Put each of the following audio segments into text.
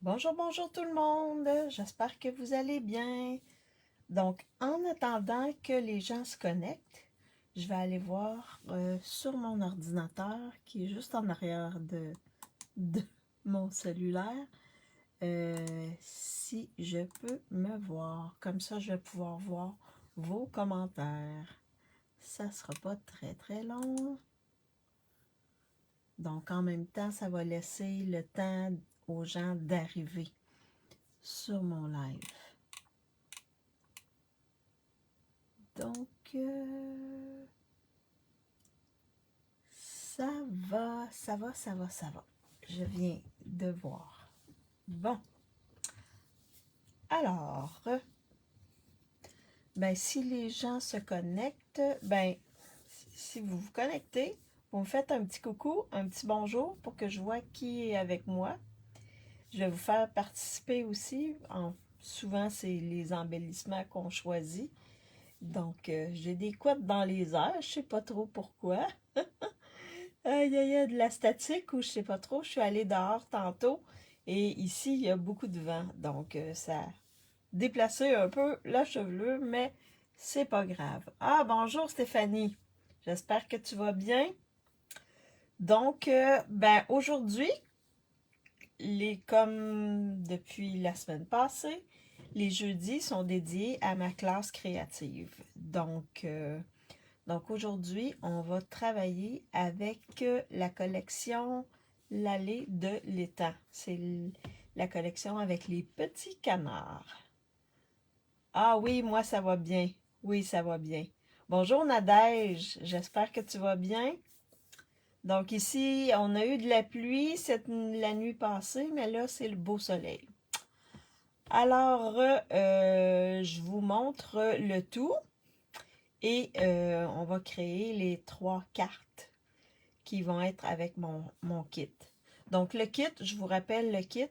Bonjour, bonjour tout le monde. J'espère que vous allez bien. Donc, en attendant que les gens se connectent, je vais aller voir sur mon ordinateur qui est juste en arrière de mon cellulaire si je peux me voir. Comme ça, je vais pouvoir voir vos commentaires. Ça sera pas très très long. Donc, en même temps, ça va laisser le temps aux gens d'arriver sur mon live. Donc, ça va, ça va, ça va, ça va. Je viens de voir. Bon. Alors, ben, si les gens se connectent, ben, si vous vous connectez, vous me faites un petit coucou, un petit bonjour pour que je vois qui est avec moi. Je vais vous faire participer aussi. Souvent, c'est les embellissements qu'on choisit. Donc, j'ai des couettes dans les airs, je sais pas trop pourquoi. Il y a de la statique ou je sais pas trop. Je suis allée dehors tantôt et ici, il y a beaucoup de vent. Donc, ça a déplacé un peu la chevelure, mais c'est pas grave. Ah, bonjour Stéphanie. J'espère que tu vas bien. Donc, ben aujourd'hui, comme depuis la semaine passée, les jeudis sont dédiés à ma classe créative. Donc aujourd'hui, on va travailler avec la collection L'Allée de l'étang. C'est la collection avec les petits canards. Ah oui, moi ça va bien. Oui, ça va bien. Bonjour Nadège, j'espère que tu vas bien. Donc ici, on a eu de la pluie la nuit passée, mais là c'est le beau soleil. Alors, je vous montre le tout. Et on va créer les 3 cartes qui vont être avec mon kit. Donc le kit, je vous rappelle le kit.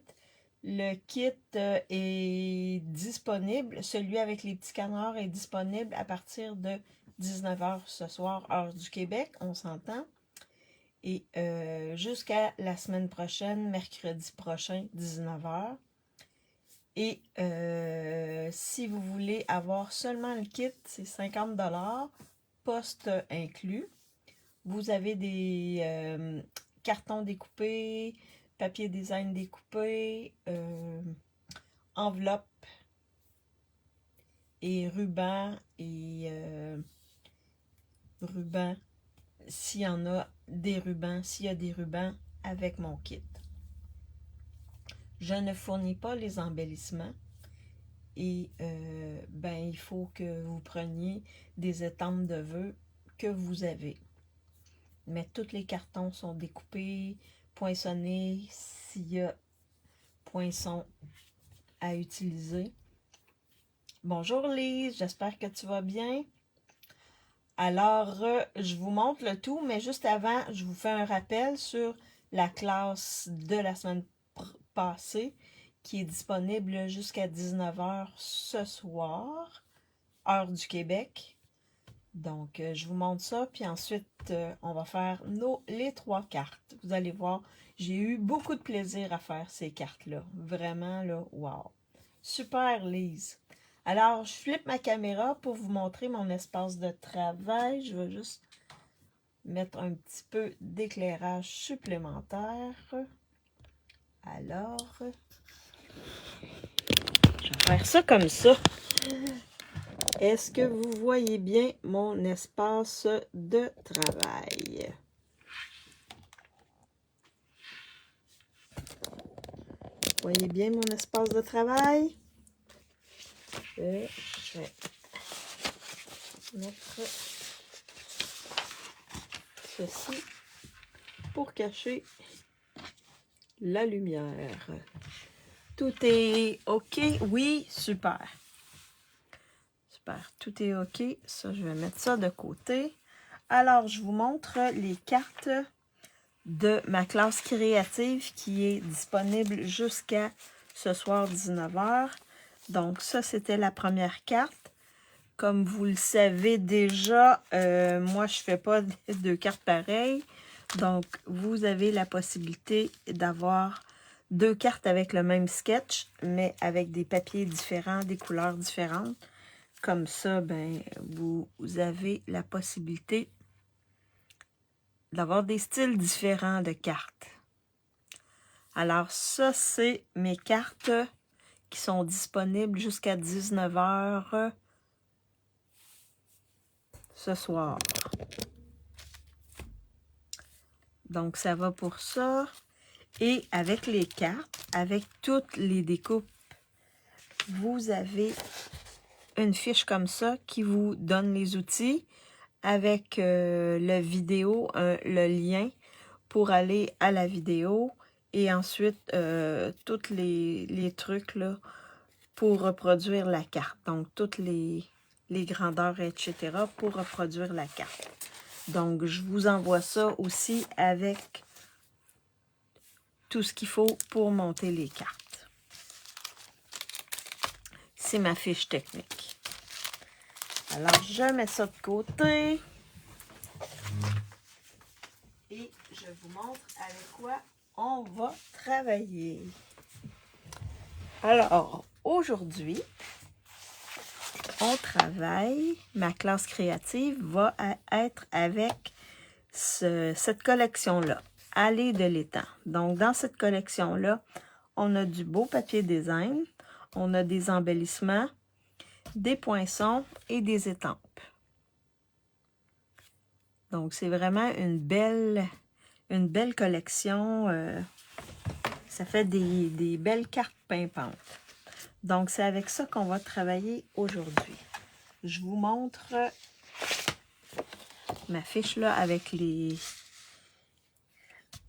Le kit est disponible, celui avec les petits canards est disponible à partir de 19h ce soir, heure du Québec, on s'entend. Et jusqu'à la semaine prochaine, mercredi prochain, 19h. Et si vous voulez avoir seulement le kit, c'est 50$, poste inclus. Vous avez des cartons découpés, papier design découpé, enveloppe et ruban ruban s'il y en a des rubans, s'il y a des rubans avec mon kit. Je ne fournis pas les embellissements et ben il faut que vous preniez des estampes de vœux que vous avez. Mais tous les cartons sont découpés, poinçonnés, s'il y a poinçon à utiliser. Bonjour Lise, j'espère que tu vas bien. Alors, je vous montre le tout, mais juste avant, je vous fais un rappel sur la classe de la semaine passée qui est disponible jusqu'à 19h ce soir, heure du Québec. Donc, je vous montre ça, puis ensuite, on va faire les 3 cartes. Vous allez voir, j'ai eu beaucoup de plaisir à faire ces cartes-là. Vraiment, là, wow. Super, Lise. Alors, je flippe ma caméra pour vous montrer mon espace de travail. Je vais juste mettre un petit peu d'éclairage supplémentaire. Alors, je vais faire ça comme ça. Est-ce que vous voyez bien mon espace de travail? Voyez bien mon espace de travail? Je vais mettre ceci pour cacher la lumière. Tout est OK? Oui, super. Super, tout est OK. Ça, je vais mettre ça de côté. Alors, je vous montre les cartes de ma classe créative qui est disponible jusqu'à ce soir 19h. Donc, ça, c'était la première carte. Comme vous le savez déjà, moi, je ne fais pas 2 cartes pareilles. Donc, vous avez la possibilité d'avoir 2 cartes avec le même sketch, mais avec des papiers différents, des couleurs différentes. Comme ça, ben, vous avez la possibilité d'avoir des styles différents de cartes. Alors ça, c'est mes cartes qui sont disponibles jusqu'à 19 h ce soir. Donc, ça va pour ça. Et avec les cartes, avec toutes les découpes, vous avez une fiche comme ça qui vous donne les outils avec le vidéo, le lien pour aller à la vidéo et ensuite tous les trucs là, pour reproduire la carte. Donc, toutes les grandeurs, etc. pour reproduire la carte. Donc, je vous envoie ça aussi avec tout ce qu'il faut pour monter les cartes. C'est ma fiche technique. Alors, je mets ça de côté. Et je vous montre avec quoi on va travailler. Alors, aujourd'hui, on travaille, ma classe créative va être avec cette collection-là, Allée de l'étang. Donc, dans cette collection-là, on a du beau papier design, on a des embellissements, des poinçons et des étampes. Donc, c'est vraiment une belle collection. Ça fait des belles cartes pimpantes. Donc, c'est avec ça qu'on va travailler aujourd'hui. Je vous montre ma fiche là avec les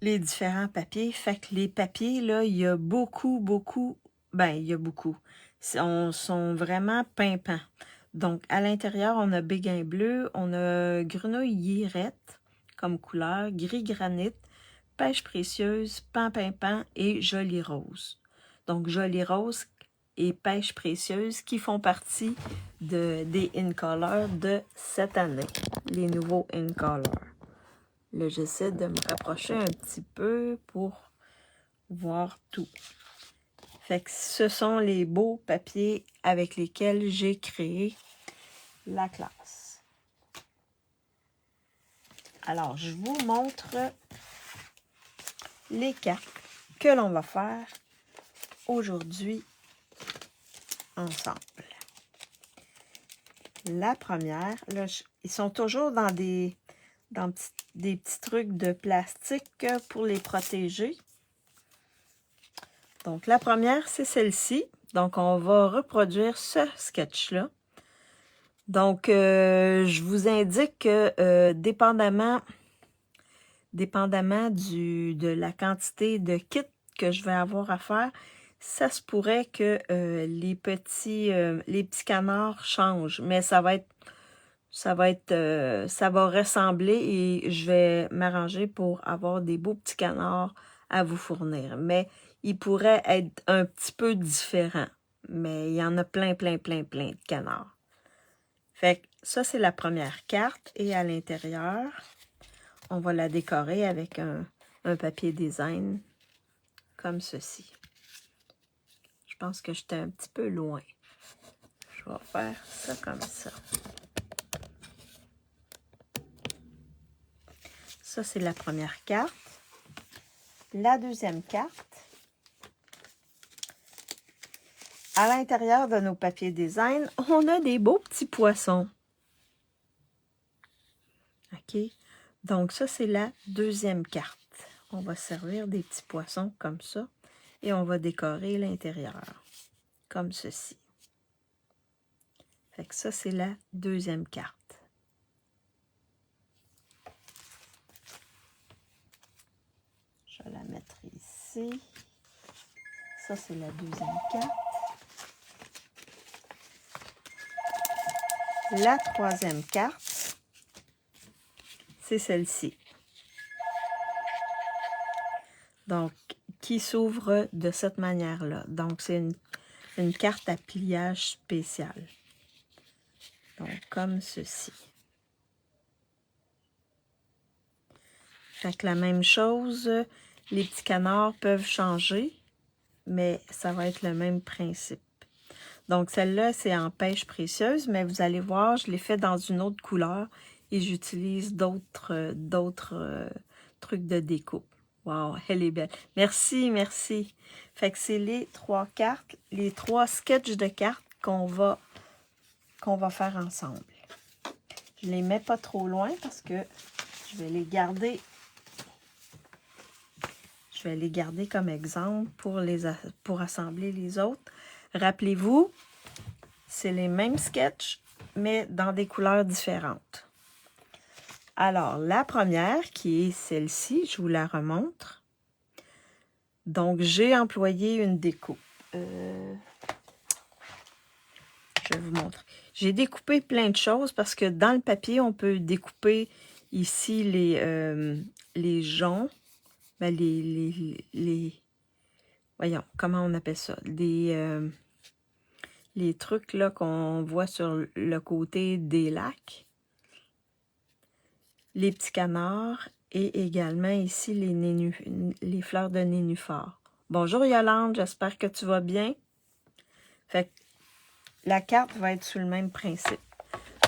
différents papiers. Fait que les papiers, là, il y a beaucoup, ben, il y a beaucoup. Ils sont vraiment pimpants. Donc, à l'intérieur, on a béguin bleu, on a grenouille lirette comme couleur, gris granit, pêche précieuse, pan pimpant et joli rose. Donc, joli rose et pêche précieuse qui font partie des In-Color de cette année, les nouveaux In-Color. Là, j'essaie de me rapprocher un petit peu pour voir tout. Fait que ce sont les beaux papiers avec lesquels j'ai créé la classe. Alors, je vous montre les cartes que l'on va faire aujourd'hui ensemble. La première, là, ils sont toujours dans des petits trucs de plastique pour les protéger. Donc, la première, c'est celle-ci. Donc, on va reproduire ce sketch-là. Donc, je vous indique que dépendamment de la quantité de kits que je vais avoir à faire, ça se pourrait que les petits canards changent, mais ça va ressembler et je vais m'arranger pour avoir des beaux petits canards à vous fournir. Mais ils pourraient être un petit peu différents. Mais il y en a plein de canards. Fait que ça, c'est la première carte. Et à l'intérieur, on va la décorer avec un papier design comme ceci. Je pense que j'étais un petit peu loin. Je vais faire ça comme ça. Ça, c'est la première carte. La deuxième carte. À l'intérieur de nos papiers design, on a des beaux petits poissons. OK? Donc, ça, c'est la deuxième carte. On va servir des petits poissons comme ça. Et on va décorer l'intérieur. Comme ceci. Fait que ça, c'est la deuxième carte. Je vais la mettre ici. Ça, c'est la deuxième carte. La troisième carte, c'est celle-ci. Donc, qui s'ouvre de cette manière-là. Donc, c'est une carte à pliage spécial. Donc, comme ceci. Fait que la même chose, les petits canards peuvent changer. mais ça va être le même principe. Donc, celle-là, c'est en pêche précieuse, mais vous allez voir, je l'ai fait dans une autre couleur et j'utilise d'autres trucs de découpe. Wow, elle est belle. Merci, merci. Fait que c'est les 3 cartes, les 3 sketchs de cartes qu'on va faire ensemble. Je les mets pas trop loin parce que je vais les garder. Je vais les garder comme exemple pour assembler les autres. Rappelez-vous, c'est les mêmes sketchs, mais dans des couleurs différentes. Alors, la première, qui est celle-ci, je vous la remontre. Donc, j'ai employé une découpe. Je vais vous montrer. J'ai découpé plein de choses parce que dans le papier, on peut découper ici les joncs. Ben, voyons, comment on appelle ça? Les trucs là qu'on voit sur le côté des lacs. Les petits canards et également ici les fleurs de nénuphar. Bonjour Yolande, j'espère que tu vas bien. Fait que la carte va être sous le même principe.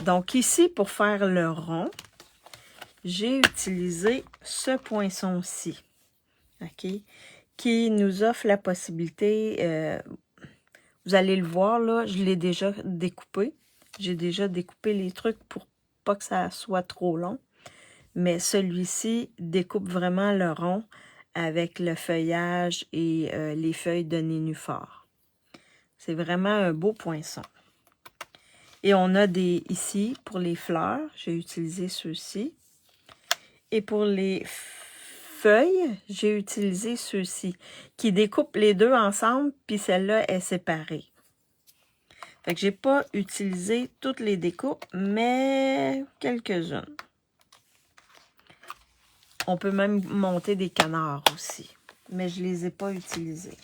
Donc ici, pour faire le rond, j'ai utilisé ce poinçon-ci, OK, qui nous offre la possibilité, vous allez le voir là, je l'ai déjà découpé. J'ai déjà découpé les trucs pour pas que ça soit trop long. Mais celui-ci découpe vraiment le rond avec le feuillage et les feuilles de nénuphar. C'est vraiment un beau poinçon. Et on a ici, pour les fleurs, j'ai utilisé ceux-ci. Et pour les feuilles, j'ai utilisé ceux-ci, qui découpent les deux ensemble, puis celle-là est séparée. Fait que j'ai pas utilisé toutes les découpes, mais quelques-unes. On peut même monter des canards aussi, mais je ne les ai pas utilisés.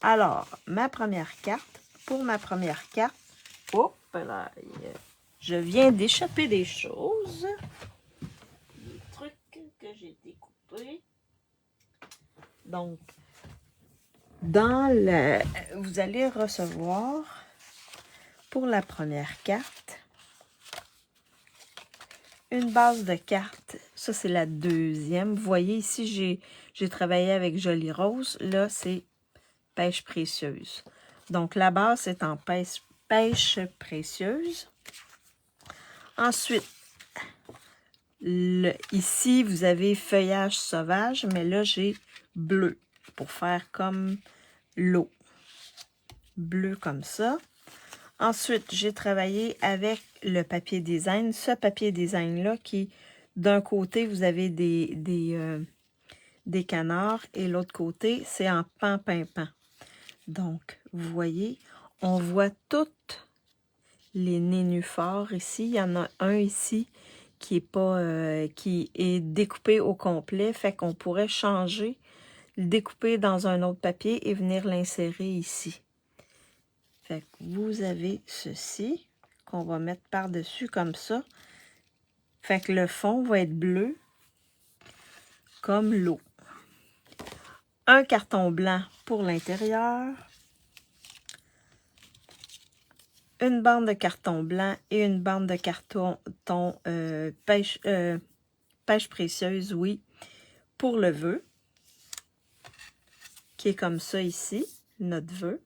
Alors, ma première carte, pour ma première carte, hop là, je viens d'échapper des choses. Des trucs que j'ai découpés. Donc, vous allez recevoir, pour la première carte, une base de cartes. Ça, c'est la deuxième. Vous voyez, ici, j'ai travaillé avec Jolie Rose. Là, c'est pêche précieuse. Donc, la base est en pêche précieuse. Ensuite, ici, vous avez feuillage sauvage, mais là, j'ai bleu pour faire comme l'eau. Bleu comme ça. Ensuite, j'ai travaillé avec le papier design. Ce papier design-là qui, d'un côté, vous avez des canards et l'autre côté, c'est en pan-pimpant. Donc, vous voyez, on voit toutes les nénuphars ici. Il y en a un ici qui est découpé au complet. Fait qu'on pourrait changer, le découper dans un autre papier et venir l'insérer ici. Fait que vous avez ceci qu'on va mettre par-dessus comme ça. Fait que le fond va être bleu comme l'eau. Un carton blanc pour l'intérieur. Une bande de carton blanc et une bande de carton pêche précieuse, oui, pour le vœu. Qui est comme ça ici, notre vœu.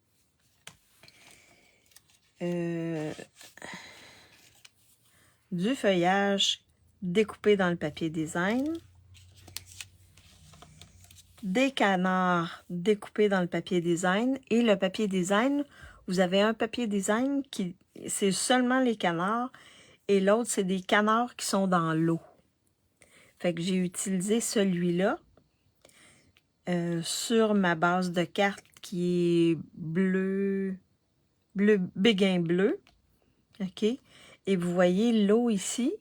Du feuillage découpé dans le papier design, des canards découpés dans le papier design, et le papier design, vous avez un papier design qui c'est seulement les canards et l'autre c'est des canards qui sont dans l'eau. Fait que j'ai utilisé celui-là sur ma base de carte qui est béguin bleu. OK? Et vous voyez, l'eau ici,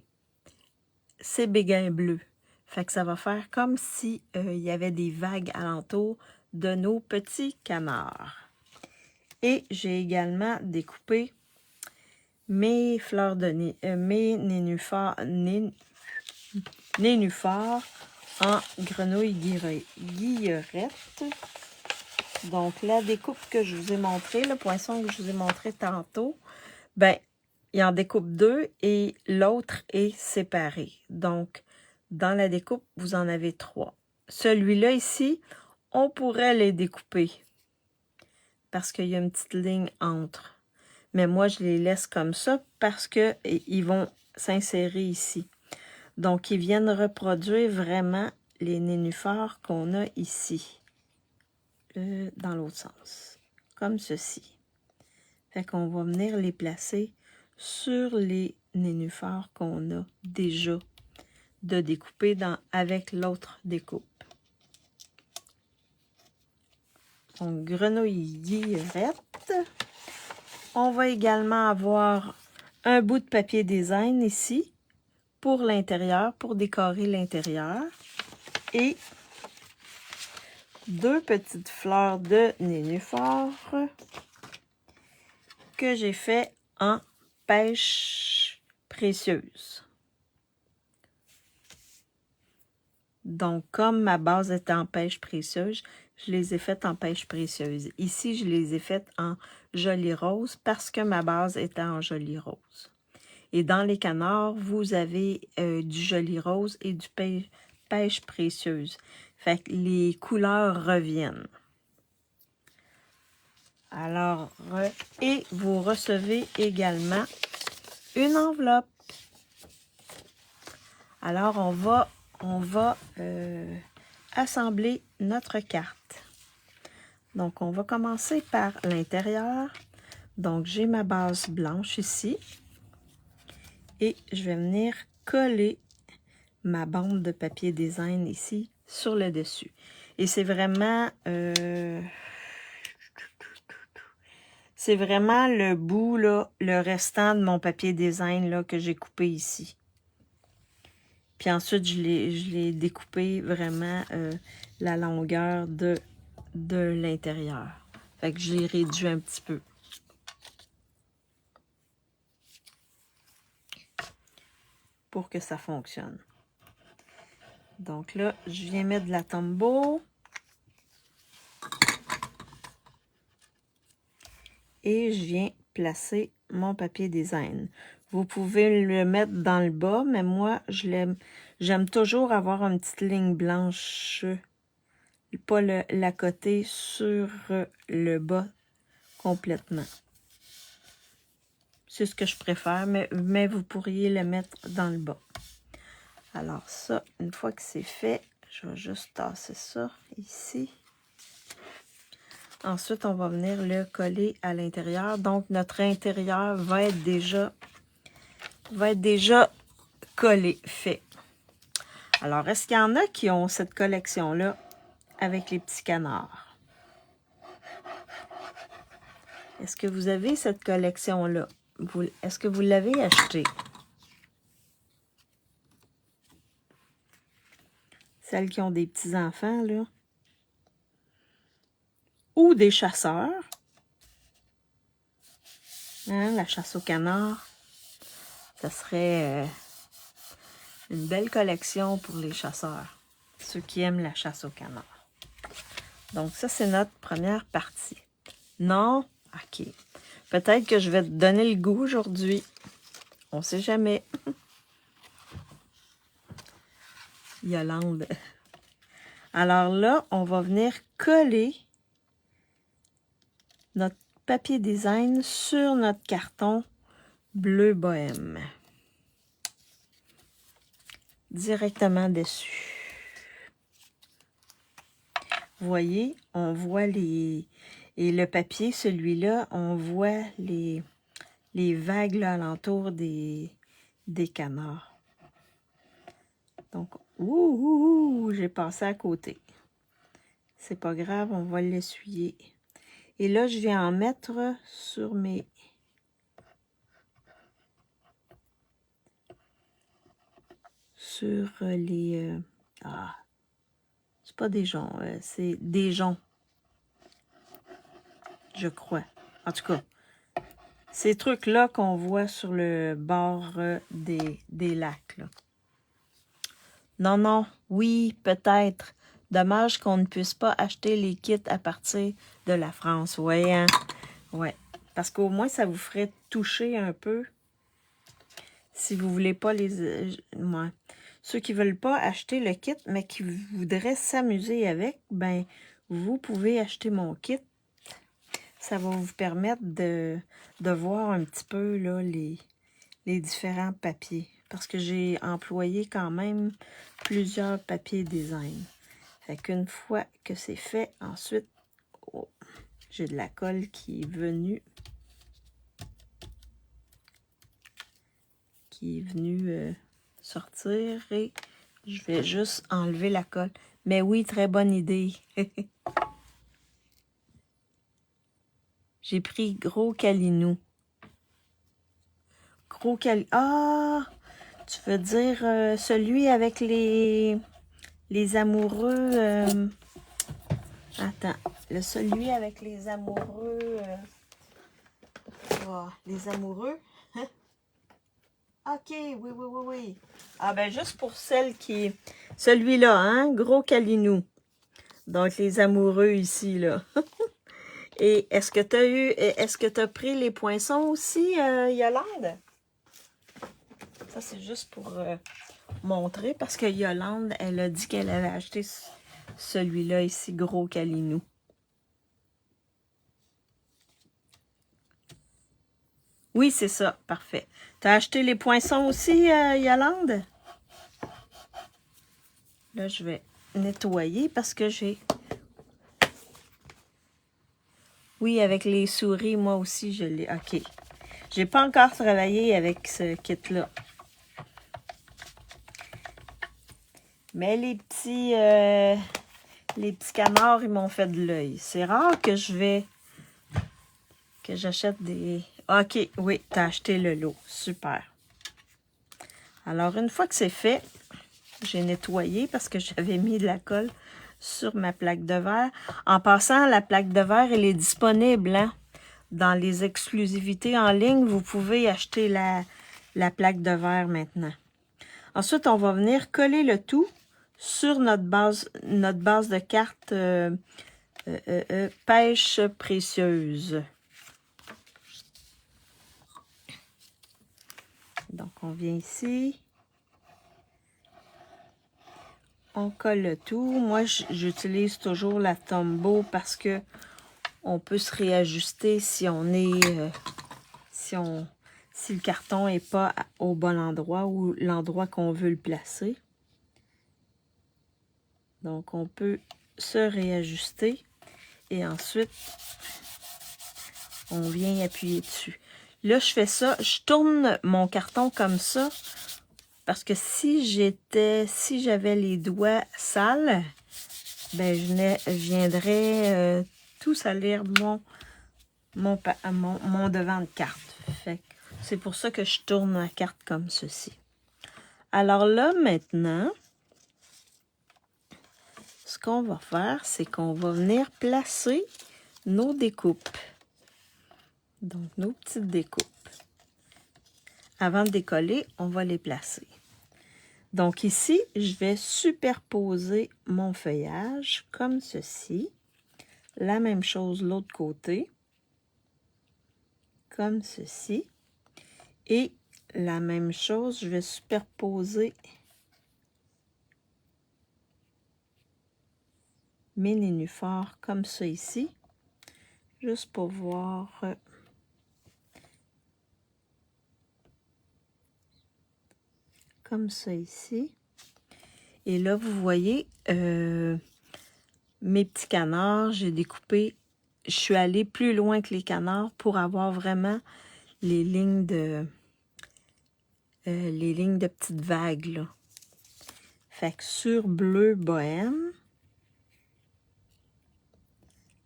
c'est béguin bleu. Fait que ça va faire comme si il y avait des vagues alentour de nos petits canards. Et j'ai également découpé mes fleurs de mes nénuphars en grenouille guillerette. Donc, la découpe que je vous ai montrée, le poinçon que je vous ai montré tantôt, ben, il en découpe 2 et l'autre est séparé. Donc, dans la découpe, vous en avez 3. Celui-là ici, on pourrait les découper parce qu'il y a une petite ligne entre. Mais moi, je les laisse comme ça parce qu'ils vont s'insérer ici. Donc, ils viennent reproduire vraiment les nénuphars qu'on a ici. Dans l'autre sens. Comme ceci. Fait qu'on va venir les placer sur les nénuphars qu'on a déjà de découper avec l'autre découpe. Donc, grenouillerette. On va également avoir un bout de papier design ici pour l'intérieur, pour décorer l'intérieur. Et 2 petites fleurs de nénuphar que j'ai fait en pêche précieuse. Donc, comme ma base est en pêche précieuse, je les ai faites en pêche précieuse. Ici, je les ai faites en joli rose parce que ma base était en joli rose. Et dans les canards, vous avez du joli rose et du pêche précieuse. Fait que les couleurs reviennent. Alors, et vous recevez également une enveloppe. Alors, on va assembler notre carte. Donc, on va commencer par l'intérieur. Donc, j'ai ma base blanche ici. Et je vais venir coller ma bande de papier design ici sur le dessus. Et c'est vraiment le bout, là, le restant de mon papier design là, que j'ai coupé ici. Puis ensuite, je l'ai découpé vraiment la longueur de l'intérieur. Fait que je l'ai réduit un petit peu. Pour que ça fonctionne. Donc là, je viens mettre de la Tombow. Et je viens placer mon papier design. Vous pouvez le mettre dans le bas, mais moi, j'aime toujours avoir une petite ligne blanche, pas la côté sur le bas complètement. C'est ce que je préfère, mais vous pourriez le mettre dans le bas. Alors ça, une fois que c'est fait, je vais juste tasser ça ici. Ensuite, on va venir le coller à l'intérieur. Donc, notre intérieur va être déjà collé, fait. Alors, est-ce qu'il y en a qui ont cette collection-là avec les petits canards? Est-ce que vous avez cette collection-là? Est-ce que vous l'avez achetée? Celles qui ont des petits-enfants, là. Ou des chasseurs. Hein, la chasse au canard. Ça serait une belle collection pour les chasseurs. Ceux qui aiment la chasse au canard. Donc, ça, c'est notre première partie. Non? OK. Peut-être que je vais te donner le goût aujourd'hui. On ne sait jamais. Yolande. Alors là, on va venir coller notre papier design sur notre carton bleu bohème. Directement dessus. Vous voyez, on voit les... Et le papier, celui-là, on voit les vagues là, alentour des canards. Donc, j'ai passé à côté. C'est pas grave, on va l'essuyer. Et là, je viens en mettre sur mes... Sur les... c'est pas des joncs, c'est des joncs. Je crois. En tout cas, ces trucs-là qu'on voit sur le bord des lacs. Là. Non, oui, peut-être. Dommage qu'on ne puisse pas acheter les kits à partir de la France. Ouais, hein? Ouais. Parce qu'au moins, ça vous ferait toucher un peu. Si vous voulez pas les... ouais. Ceux qui veulent pas acheter le kit, mais qui voudraient s'amuser avec, ben, vous pouvez acheter mon kit. Ça va vous permettre de voir un petit peu là, les différents papiers. Parce que j'ai employé quand même plusieurs papiers design. Fait qu'une fois que c'est fait, ensuite, oh, j'ai de la colle qui est venue. Sortir et je vais juste enlever la colle. Mais oui, très bonne idée. J'ai pris gros calinou. Ah! Tu veux dire celui avec les amoureux... attends. Celui avec les amoureux... les amoureux? OK, oui. Ah ben juste pour celle qui... Celui-là, hein? Gros calinou. Donc les amoureux ici, là. Et est-ce que tu as pris les poinçons aussi, Yolande? Ça, c'est juste pour montrer, parce que Yolande, elle a dit qu'elle avait acheté celui-là ici, gros calinou. Oui, c'est ça, parfait. Tu as acheté les poinçons aussi, Yolande? Là, je vais nettoyer parce que j'ai... Oui, avec les souris, moi aussi, je l'ai. OK. J'ai pas encore travaillé avec ce kit-là. Mais les petits canards, ils m'ont fait de l'œil. C'est rare que j'achète des... OK, oui, t'as acheté le lot. Super. Alors, une fois que c'est fait, j'ai nettoyé parce que j'avais mis de la colle sur ma plaque de verre. En passant, la plaque de verre, elle est disponible, hein? Dans les exclusivités en ligne, vous pouvez acheter la plaque de verre maintenant. Ensuite, on va venir coller le tout sur notre base de cartes pêche précieuse. Donc, on vient ici. On colle le tout. Moi, j'utilise toujours la Tombow parce que on peut se réajuster si on est... si le carton n'est pas au bon endroit ou l'endroit qu'on veut le placer. Donc, on peut se réajuster et ensuite, on vient appuyer dessus. Là, je fais ça, je tourne mon carton comme ça parce que si j'avais les doigts sales, ben, je viendrais tout salir mon devant de carte. C'est pour ça que je tourne la carte comme ceci. Alors là, maintenant, ce qu'on va faire, c'est qu'on va venir placer nos découpes. Donc, nos petites découpes. Avant de décoller, on va les placer. Donc ici, je vais superposer mon feuillage comme ceci. La même chose l'autre côté. Comme ceci. Et la même chose, je vais superposer mes nénuphars comme ça ici. Juste pour voir... comme ça ici. Et là, vous voyez, mes petits canards, j'ai découpé, je suis allée plus loin que les canards pour avoir vraiment les lignes de petites vagues, là. Fait que sur bleu bohème,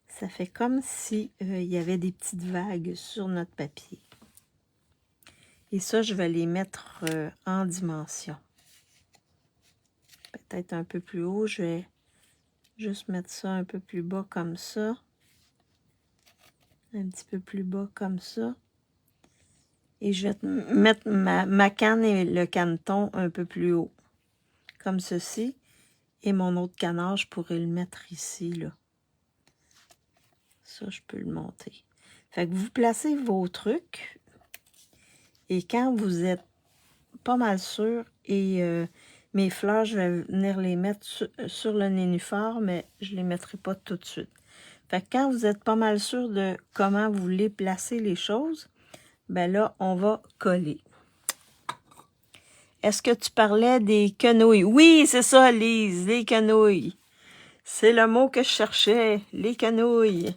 ça fait comme si il y avait des petites vagues sur notre papier. Et ça, je vais les mettre en dimension. Peut-être un peu plus haut, je vais juste mettre ça un peu plus bas comme ça. Un petit peu plus bas comme ça. Et je vais mettre ma canne et le caneton un peu plus haut. Comme ceci. Et mon autre canard, je pourrais le mettre ici, là. Ça, je peux le monter. Fait que vous placez vos trucs. Et quand vous êtes pas mal sûr, et mes fleurs, je vais venir les mettre sur le nénuphar, mais je les mettrai pas tout de suite. Fait que quand vous êtes pas mal sûr de comment vous voulez placer les choses, ben là, on va coller. Est-ce que tu parlais des quenouilles? Oui, c'est ça, Lise, les quenouilles. C'est le mot que je cherchais, les quenouilles.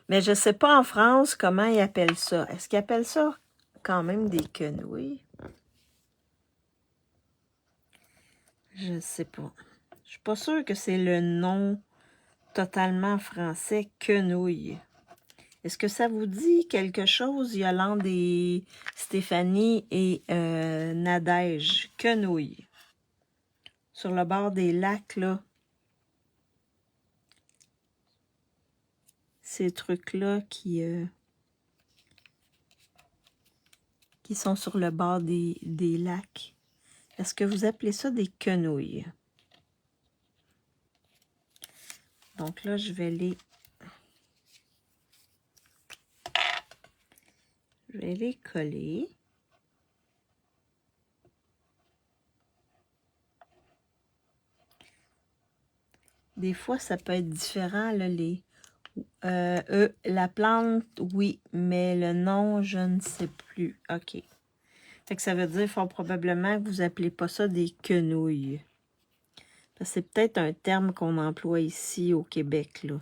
Mais je sais pas en France comment ils appellent ça. Est-ce qu'ils appellent ça quand même des quenouilles? Je sais pas. Je suis pas sûre que c'est le nom totalement français, quenouille. Est-ce que ça vous dit quelque chose, Yolande et Stéphanie et Nadège? Quenouille. Sur le bord des lacs, là. Ces trucs-là qui sont sur le bord des lacs. Est-ce que vous appelez ça des quenouilles? Donc là, je vais les coller. Des fois, ça peut être différent, là, la plante, oui, mais le nom, je ne sais plus. OK. Fait que ça veut dire fort probablement que vous appelez pas ça des quenouilles. C'est peut-être un terme qu'on emploie ici au Québec, là.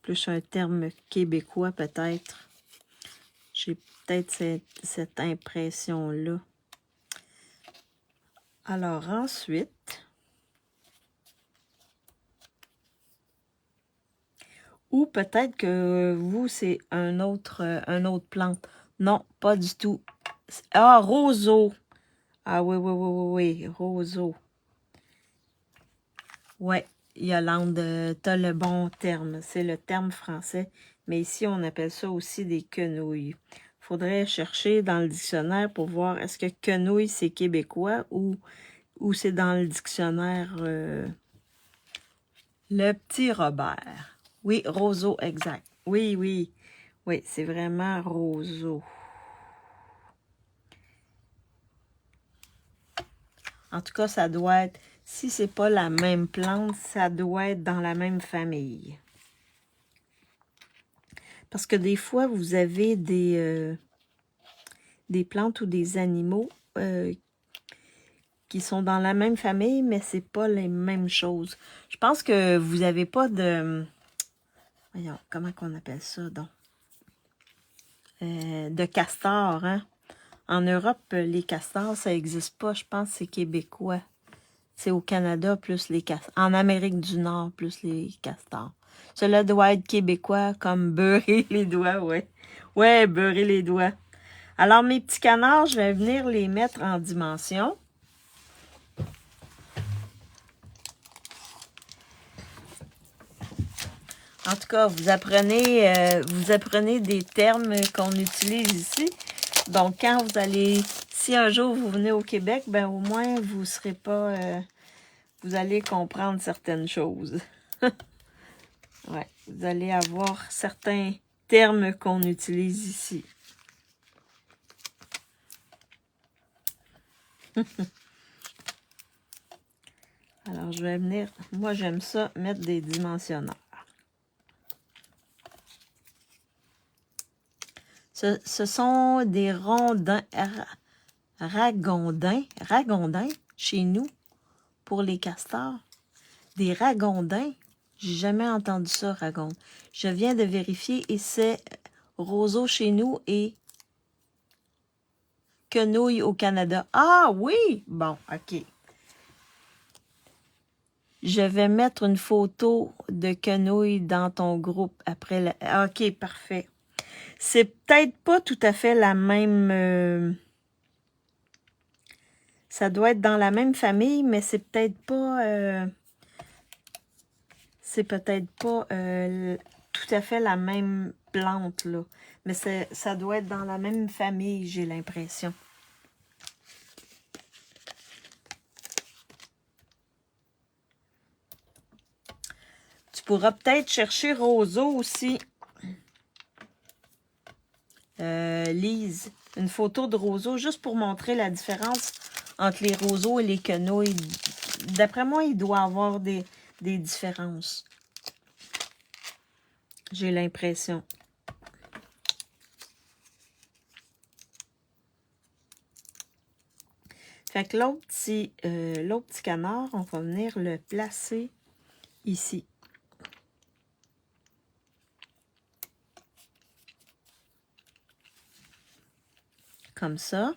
Plus un terme québécois, peut-être. J'ai peut-être cette impression-là. Alors, ensuite... Ou peut-être que vous, c'est un autre plante. Non, pas du tout. Ah, roseau. Ah oui, oui, oui, oui, oui, roseau. Ouais, Yolande, t'as le bon terme. C'est le terme français. Mais ici, on appelle ça aussi des quenouilles. Faudrait chercher dans le dictionnaire pour voir est-ce que quenouille, c'est québécois ou c'est dans le dictionnaire Le Petit Robert. Oui, roseau, exact. Oui, oui. Oui, c'est vraiment roseau. En tout cas, ça doit être, si c'est pas la même plante, ça doit être dans la même famille. Parce que des fois, vous avez des plantes ou des animaux qui sont dans la même famille, mais c'est pas les mêmes choses. Je pense que vous n'avez pas de... Voyons, comment qu'on appelle ça, donc? De castor, hein? En Europe, les castors, ça n'existe pas. Je pense que c'est québécois. C'est au Canada plus les castors. En Amérique du Nord plus les castors. Cela doit être québécois comme beurrer les doigts, ouais. Ouais, beurrer les doigts. Alors, mes petits canards, je vais venir les mettre en dimension. En tout cas, vous apprenez des termes qu'on utilise ici. Donc, quand vous allez... Si un jour vous venez au Québec, ben au moins, vous serez pas... vous allez comprendre certaines choses. Ouais, vous allez avoir certains termes qu'on utilise ici. Alors, je vais venir... Moi, j'aime ça, mettre des dimensionnaires. Ce sont des rondins... Ragondins, chez nous, pour les castors. Des ragondins. J'ai jamais entendu ça, ragondin. Je viens de vérifier et c'est roseau chez nous et quenouille au Canada. Ah oui! Bon, OK. Je vais mettre une photo de quenouille dans ton groupe après la... OK, parfait. C'est peut-être pas tout à fait la même... Ça doit être dans la même famille, mais c'est peut-être pas... c'est peut-être pas tout à fait la même plante, là. Mais ça doit être dans la même famille, j'ai l'impression. pourras peut-être chercher roseau aussi. Lise, une photo de roseau juste pour montrer la différence entre les roseaux et les quenouilles. D'après moi, il doit y avoir des différences. J'ai l'impression. Fait que l'autre petit canard, on va venir le placer ici. Comme ça.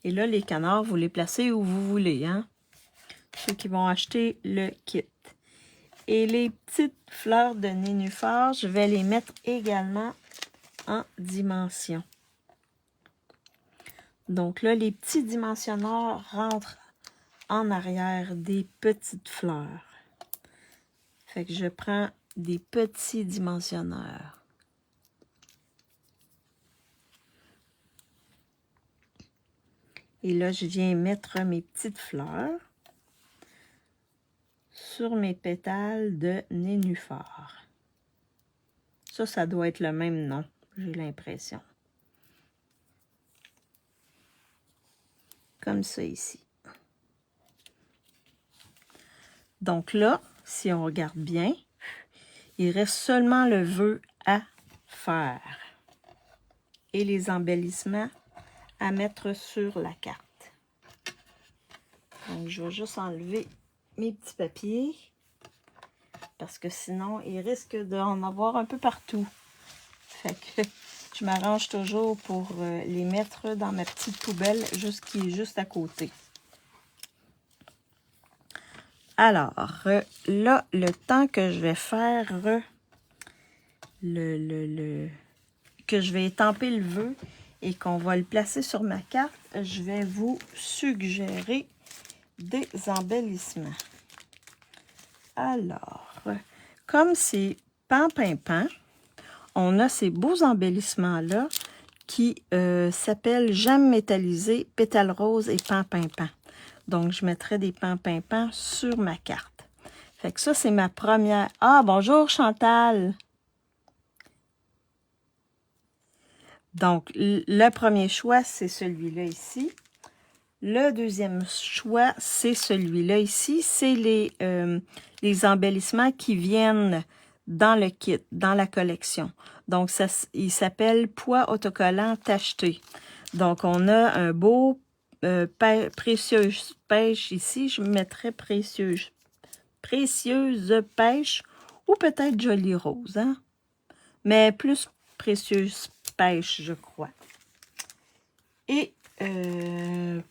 Et là, les canards, vous les placez où vous voulez, hein? Ceux qui vont acheter le kit. Et les petites fleurs de nénuphar, je vais les mettre également en dimension. Donc là, les petits dimensionneurs rentrent en arrière des petites fleurs. Fait que je prends des petits dimensionneurs. Et là, je viens mettre mes petites fleurs sur mes pétales de nénuphar. Ça doit être le même nom, j'ai l'impression. Comme ça ici. Donc là, si on regarde bien, il reste seulement le vœu à faire et les embellissements à mettre sur la carte. Donc, je vais juste enlever mes petits papiers parce que sinon, il risque d'en avoir un peu partout. Fait que je m'arrange toujours pour les mettre dans ma petite poubelle qui est juste à côté. Alors, là, le temps que je vais faire que je vais étamper le vœu et qu'on va le placer sur ma carte, je vais vous suggérer des embellissements. Alors, comme c'est pan-pin-pan, on a ces beaux embellissements-là qui s'appellent gemmes métallisées, pétales roses et pan-pin-pan. Donc, je mettrai des pan-pin-pan sur ma carte. Fait que ça, c'est ma première... Ah, bonjour Chantal! Donc, le premier choix, c'est celui-là ici. Le deuxième choix, c'est celui-là ici. C'est les embellissements qui viennent dans le kit, dans la collection. Donc, il s'appelle poids autocollant tacheté. Donc, on a un beau précieuse pêche ici. Je mettrais précieuse pêche ou peut-être jolie rose, hein? Mais plus précieuse pêche, je crois. Et le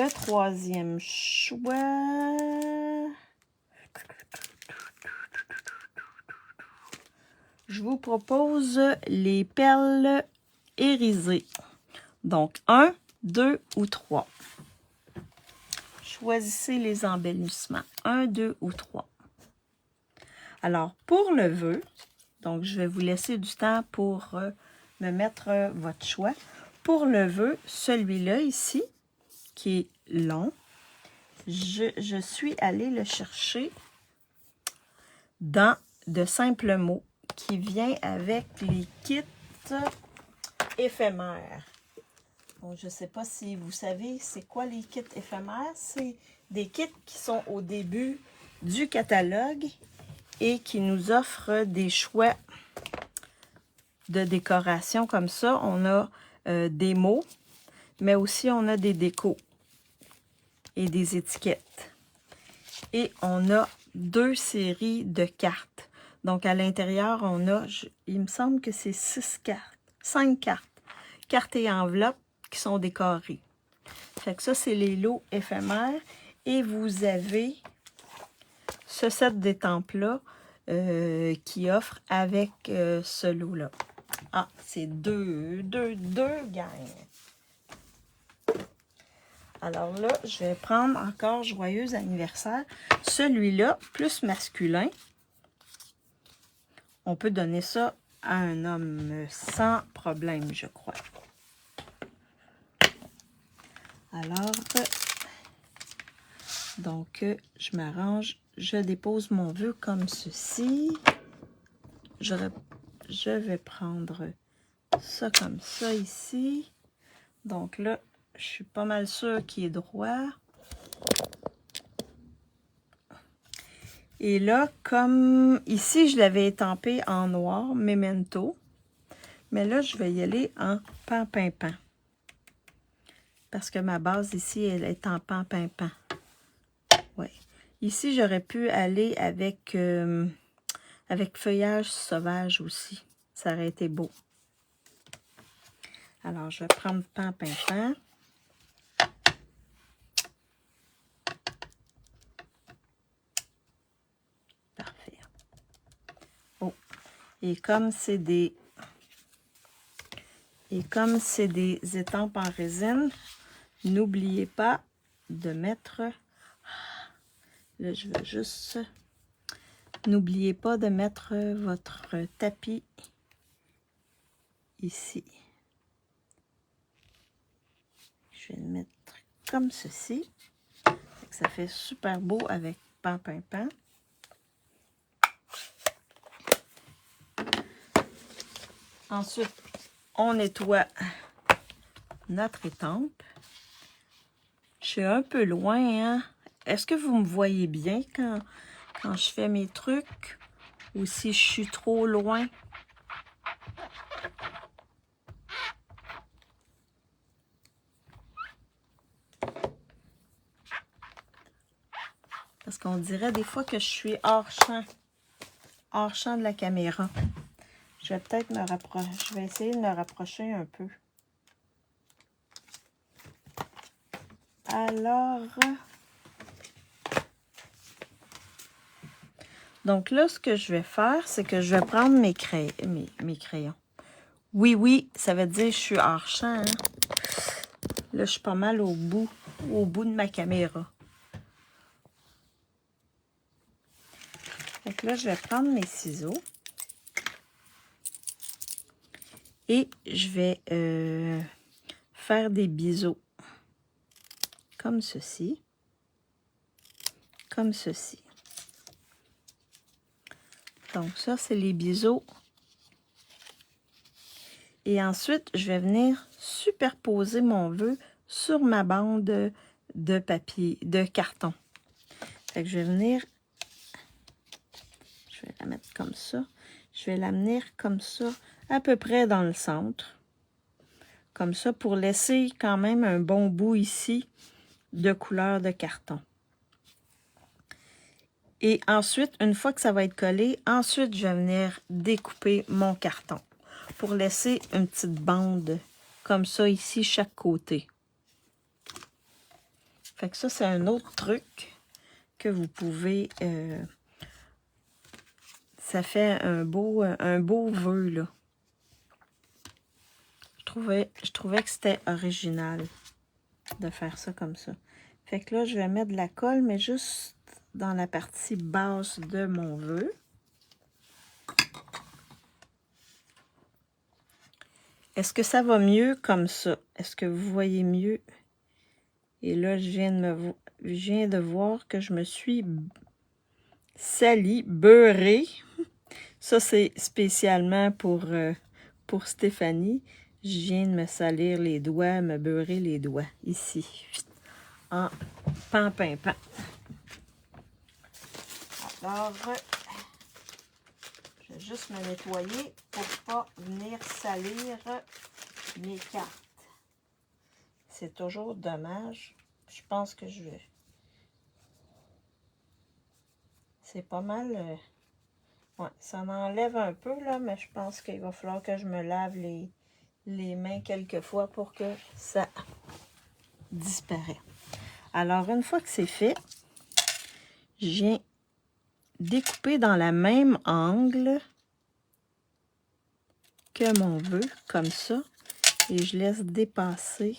troisième choix, je vous propose les perles irisées. Donc, 1, 2 ou 3. Choisissez les embellissements. 1, 2 ou 3. Alors, pour le vœu, donc je vais vous laisser du temps pour me mettre votre choix. Pour le vœu, celui-là ici, qui est long, je suis allée le chercher dans de simples mots qui vient avec les kits éphémères. Bon, je ne sais pas si vous savez c'est quoi les kits éphémères. C'est des kits qui sont au début du catalogue et qui nous offrent des choix de décoration comme ça. On a des mots, mais aussi on a des décos et des étiquettes. Et on a 2 séries de cartes. Donc, à l'intérieur, on a, il me semble que c'est 5 cartes. Cartes et enveloppes qui sont décorées. Fait que ça, c'est les lots éphémères. Et vous avez ce set d'étampes-là qui offre avec ce lot-là. Ah, c'est deux gangs. Alors là, je vais prendre encore Joyeux anniversaire. Celui-là, plus masculin. On peut donner ça à un homme sans problème, je crois. Alors, donc, je m'arrange je dépose mon vœu comme ceci. Je vais prendre ça comme ça ici. Donc là, je suis pas mal sûre qu'il est droit. Et là, comme ici, je l'avais étampé en noir, Memento. Mais là, je vais y aller en pan-pin-pan. Parce que ma base ici, elle est en pan-pin-pan. Ouais. Ici, j'aurais pu aller avec, avec feuillage sauvage aussi. Ça aurait été beau. Alors, je vais prendre pan-pin-pan. Parfait. Oh. Et comme c'est des étampes en résine, n'oubliez pas de mettre... Là, je vais juste... N'oubliez pas de mettre votre tapis ici. Je vais le mettre comme ceci. Ça fait super beau avec pan-pin-pan. Ensuite, on nettoie notre étampe. Je suis un peu loin, hein? Est-ce que vous me voyez bien quand je fais mes trucs? Ou si je suis trop loin? Parce qu'on dirait des fois que je suis hors champ de la caméra. Je vais peut-être me rapprocher. Je vais essayer de me rapprocher un peu. Alors, donc là, ce que je vais faire, c'est que je vais prendre mes crayons. Oui, ça veut dire que je suis hors champ. Hein? Là, je suis pas mal au bout de ma caméra. Donc là, je vais prendre mes ciseaux. Et je vais faire des biseaux. Comme ceci. Comme ceci. Donc ça, c'est les biseaux. Et ensuite, je vais venir superposer mon vœu sur ma bande de papier, de carton. Fait que je vais venir, je vais la mettre comme ça. Je vais l'amener comme ça, à peu près dans le centre. Comme ça, pour laisser quand même un bon bout ici de couleur de carton. Et ensuite, une fois que ça va être collé, ensuite, je vais venir découper mon carton pour laisser une petite bande comme ça ici, chaque côté. Fait que ça, c'est un autre truc que vous pouvez... ça fait un beau vœu, là. Je trouvais que c'était original de faire ça comme ça. Fait que là, je vais mettre de la colle, mais juste dans la partie basse de mon vœu. Est-ce que ça va mieux comme ça? Est-ce que vous voyez mieux? Et là, je viens de voir que je me suis salie, beurrée. Ça, c'est spécialement pour Stéphanie. Je viens de me salir les doigts, me beurrer les doigts, ici, en pan-pin-pan. Alors, je vais juste me nettoyer pour pas venir salir mes cartes. C'est toujours dommage. Je pense que je vais... C'est pas mal... Ouais, ça m'enlève un peu, là, mais je pense qu'il va falloir que je me lave les mains quelques fois pour que ça disparaisse. Alors, une fois que c'est fait, je viens découper dans la même angle que mon vœu, comme ça, et je laisse dépasser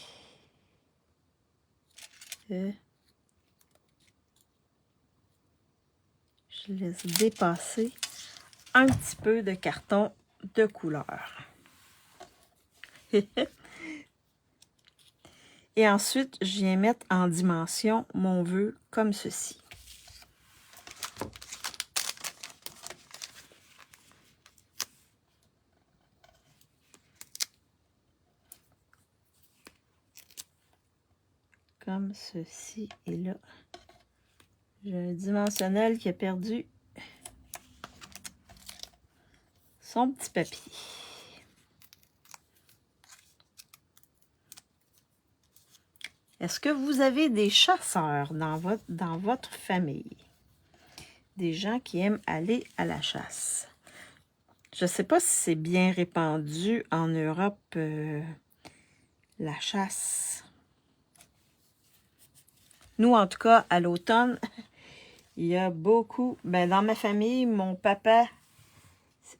je laisse dépasser un petit peu de carton de couleur. Et ensuite, je viens mettre en dimension mon vœu comme ceci. comme ceci. Et là, j'ai un dimensionnel qui a perdu son petit papier. Est-ce que vous avez des chasseurs dans votre famille? Des gens qui aiment aller à la chasse. Je ne sais pas si c'est bien répandu en Europe, la chasse. Nous, en tout cas, à l'automne, il y a beaucoup... Ben, dans ma famille, mon papa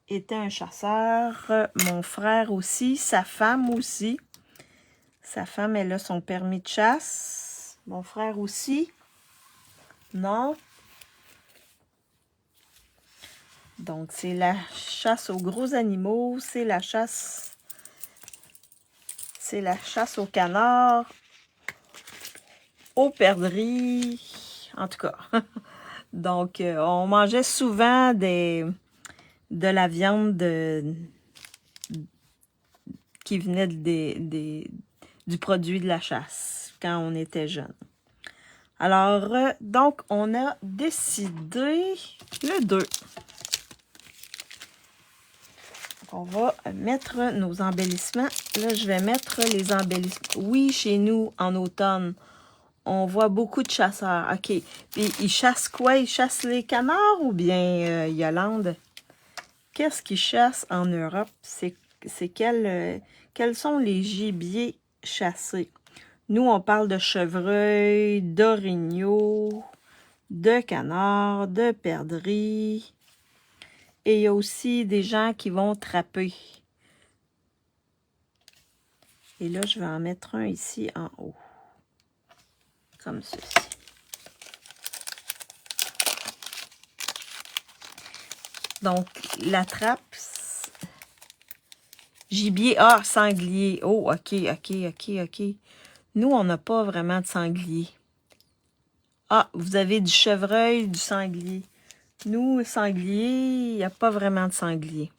était un chasseur, mon frère aussi, sa femme aussi. Sa femme, elle a son permis de chasse. Mon frère aussi. Non. Donc, c'est la chasse aux gros animaux, c'est la chasse aux canards, aux perdrix, en tout cas. Donc, on mangeait souvent de la viande qui venait du produit de la chasse quand on était jeune. Alors, donc, on a décidé le 2. On va mettre nos embellissements. Là, je vais mettre les embellissements. Oui, chez nous, en automne, on voit beaucoup de chasseurs. OK. Puis, ils chassent quoi? Ils chassent les canards ou bien, Yolande? Qu'est-ce qu'ils chassent en Europe? C'est quels sont les gibiers chassés? Nous, on parle de chevreuil, d'orignaux, de canards, de perdrix. Et il y a aussi des gens qui vont trapper. Et là, je vais en mettre un ici en haut. Comme ceci. Donc, la trappe, gibier, ah, sanglier. Oh, OK. Nous, on n'a pas vraiment de sanglier. Ah, vous avez du chevreuil, du sanglier. Nous, sanglier, il n'y a pas vraiment de sanglier.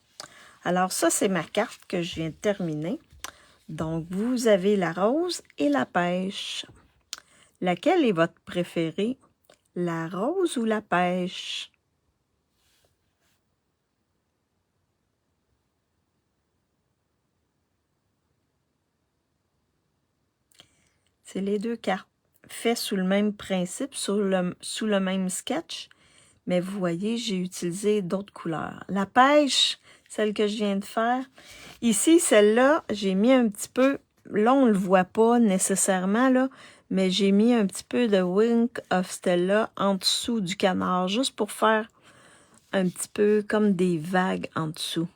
Alors, ça, c'est ma carte que je viens de terminer. Donc, vous avez la rose et la pêche. Laquelle est votre préférée? La rose ou la pêche? C'est les deux cartes. Fait sous le même principe, sous le même sketch. Mais vous voyez, j'ai utilisé d'autres couleurs. La pêche, celle que je viens de faire. Ici, celle-là, j'ai mis un petit peu... Là, on ne le voit pas nécessairement, là. Mais j'ai mis un petit peu de Wink of Stella en dessous du canard. Juste pour faire un petit peu comme des vagues en dessous.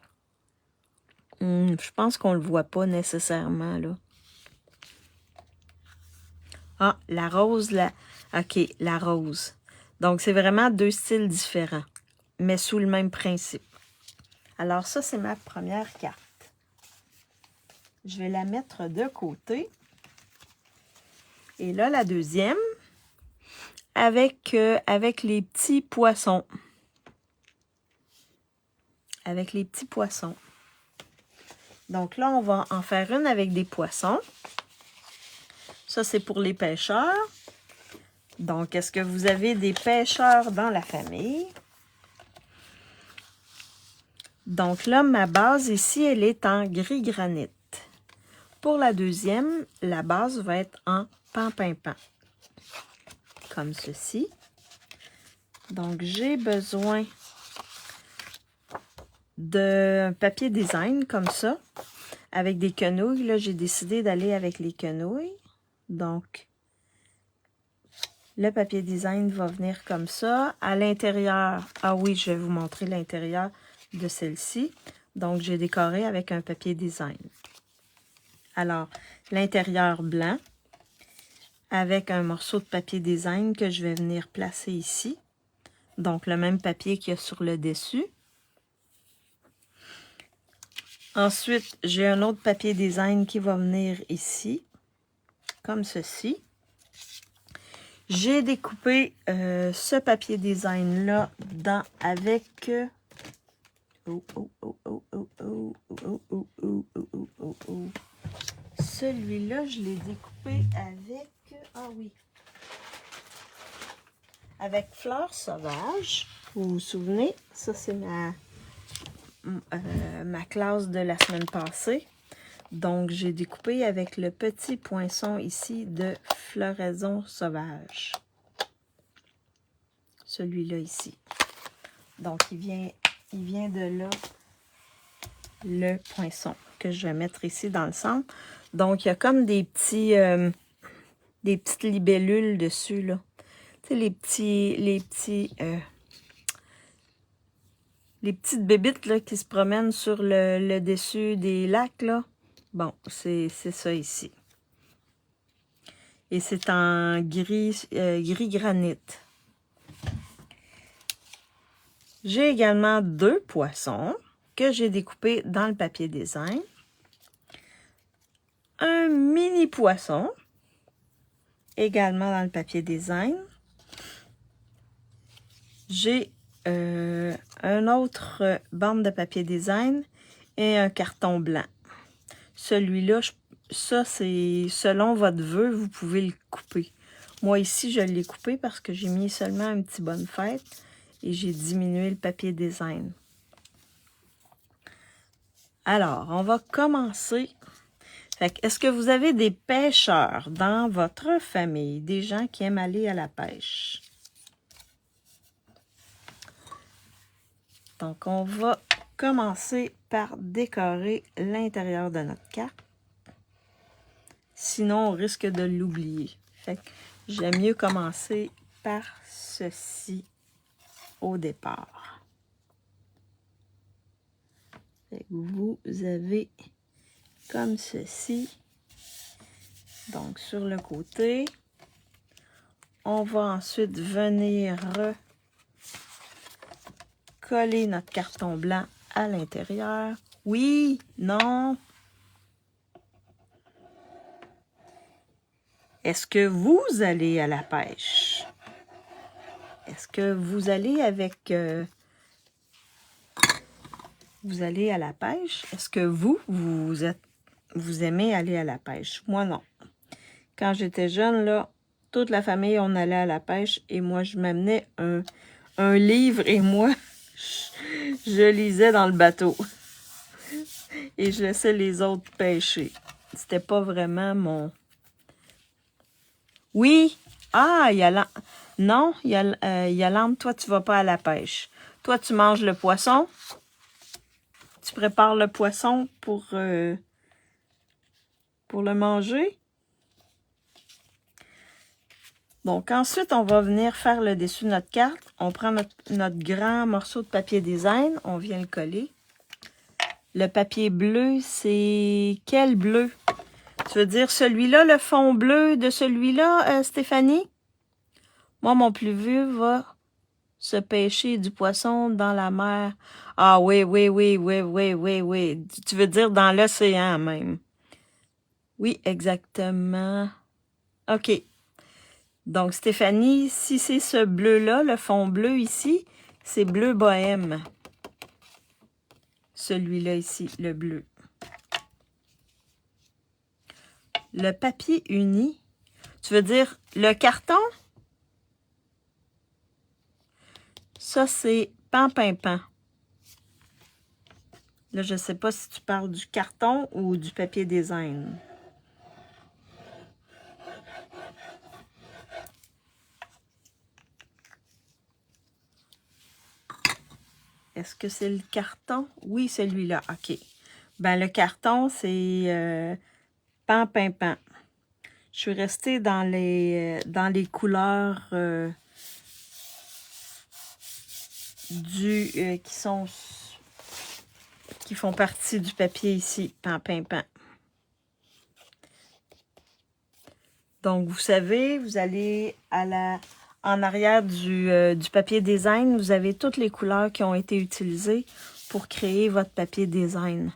Je pense qu'on ne le voit pas nécessairement, là. Ah, la rose, là. OK, la rose. Donc, c'est vraiment deux styles différents, mais sous le même principe. Alors, ça, c'est ma première carte. Je vais la mettre de côté. Et là, la deuxième, avec les petits poissons. Avec les petits poissons. Donc là, on va en faire une avec des poissons. Ça, c'est pour les pêcheurs. Donc, est-ce que vous avez des pêcheurs dans la famille? Donc là, ma base ici, elle est en gris granit. Pour la deuxième, la base va être en pan-pin-pan. Comme ceci. Donc, j'ai besoin de papier design comme ça. Avec des quenouilles. Là, j'ai décidé d'aller avec les quenouilles. Donc, le papier design va venir comme ça. À l'intérieur, ah oui, je vais vous montrer l'intérieur de celle-ci. Donc, j'ai décoré avec un papier design. Alors, l'intérieur blanc avec un morceau de papier design que je vais venir placer ici. Donc, le même papier qu'il y a sur le dessus. Ensuite, j'ai un autre papier design qui va venir ici, comme ceci. J'ai découpé ce papier design-là avec... Celui-là, je l'ai découpé avec Ah oui. Avec Fleurs Sauvages. Vous vous souvenez? Ça, c'est ma classe de la semaine passée. Donc, j'ai découpé avec le petit poinçon ici de Floraison Sauvage. Celui-là ici. Donc, il vient de là, le poinçon que je vais mettre ici dans le centre. Donc, il y a comme des petites libellules dessus, là. Tu sais, les petites bébites, là, qui se promènent sur le dessus des lacs, là. Bon, c'est ça ici. Et c'est en gris granit. J'ai également 2 poissons que j'ai découpés dans le papier design. Un mini poisson, également dans le papier design. J'ai un autre bande de papier design et un carton blanc. Celui-là, ça c'est selon votre vœu, vous pouvez le couper. Moi ici, je l'ai coupé parce que j'ai mis seulement un petit bonne fête et j'ai diminué le papier design. Alors, on va commencer. Est-ce que vous avez des pêcheurs dans votre famille, des gens qui aiment aller à la pêche? Donc, on va commencer par décorer l'intérieur de notre carte. Sinon, on risque de l'oublier. J'aime mieux commencer par ceci au départ. Vous avez comme ceci. Donc, sur le côté, on va ensuite venir coller notre carton blanc à l'intérieur. Oui, non. Est-ce que vous allez à la pêche? Est-ce que vous allez avec... vous allez à la pêche? Est-ce que vous aimez aller à la pêche? Moi, non. Quand j'étais jeune, là, toute la famille, on allait à la pêche et moi, je m'amenais un livre et moi, je lisais dans le bateau. Et je laissais les autres pêcher. C'était pas vraiment mon... Oui! Ah, non, Yolande, toi, tu vas pas à la pêche. Toi, tu manges le poisson. Tu prépares le poisson pour le manger. Donc, ensuite, on va venir faire le dessus de notre carte. On prend notre grand morceau de papier design. On vient le coller. Le papier bleu, c'est quel bleu? Tu veux dire celui-là, le fond bleu de celui-là, Stéphanie? Moi, mon plus vieux va se pêcher du poisson dans la mer. Ah oui. Tu veux dire dans l'océan même. Oui, exactement. OK. Donc, Stéphanie, si c'est ce bleu-là, le fond bleu ici, c'est bleu bohème. Celui-là ici, le bleu. Le papier uni, tu veux dire le carton? Ça, c'est pan-pin-pan. Là, je ne sais pas si tu parles du carton ou du papier design. Est-ce que c'est le carton? Oui, celui-là. OK. Ben, le carton, c'est pan-pin-pan. Je suis restée dans les couleurs qui font partie du papier ici, pan-pin-pan. Donc, vous savez, vous allez en arrière du papier design, vous avez toutes les couleurs qui ont été utilisées pour créer votre papier design.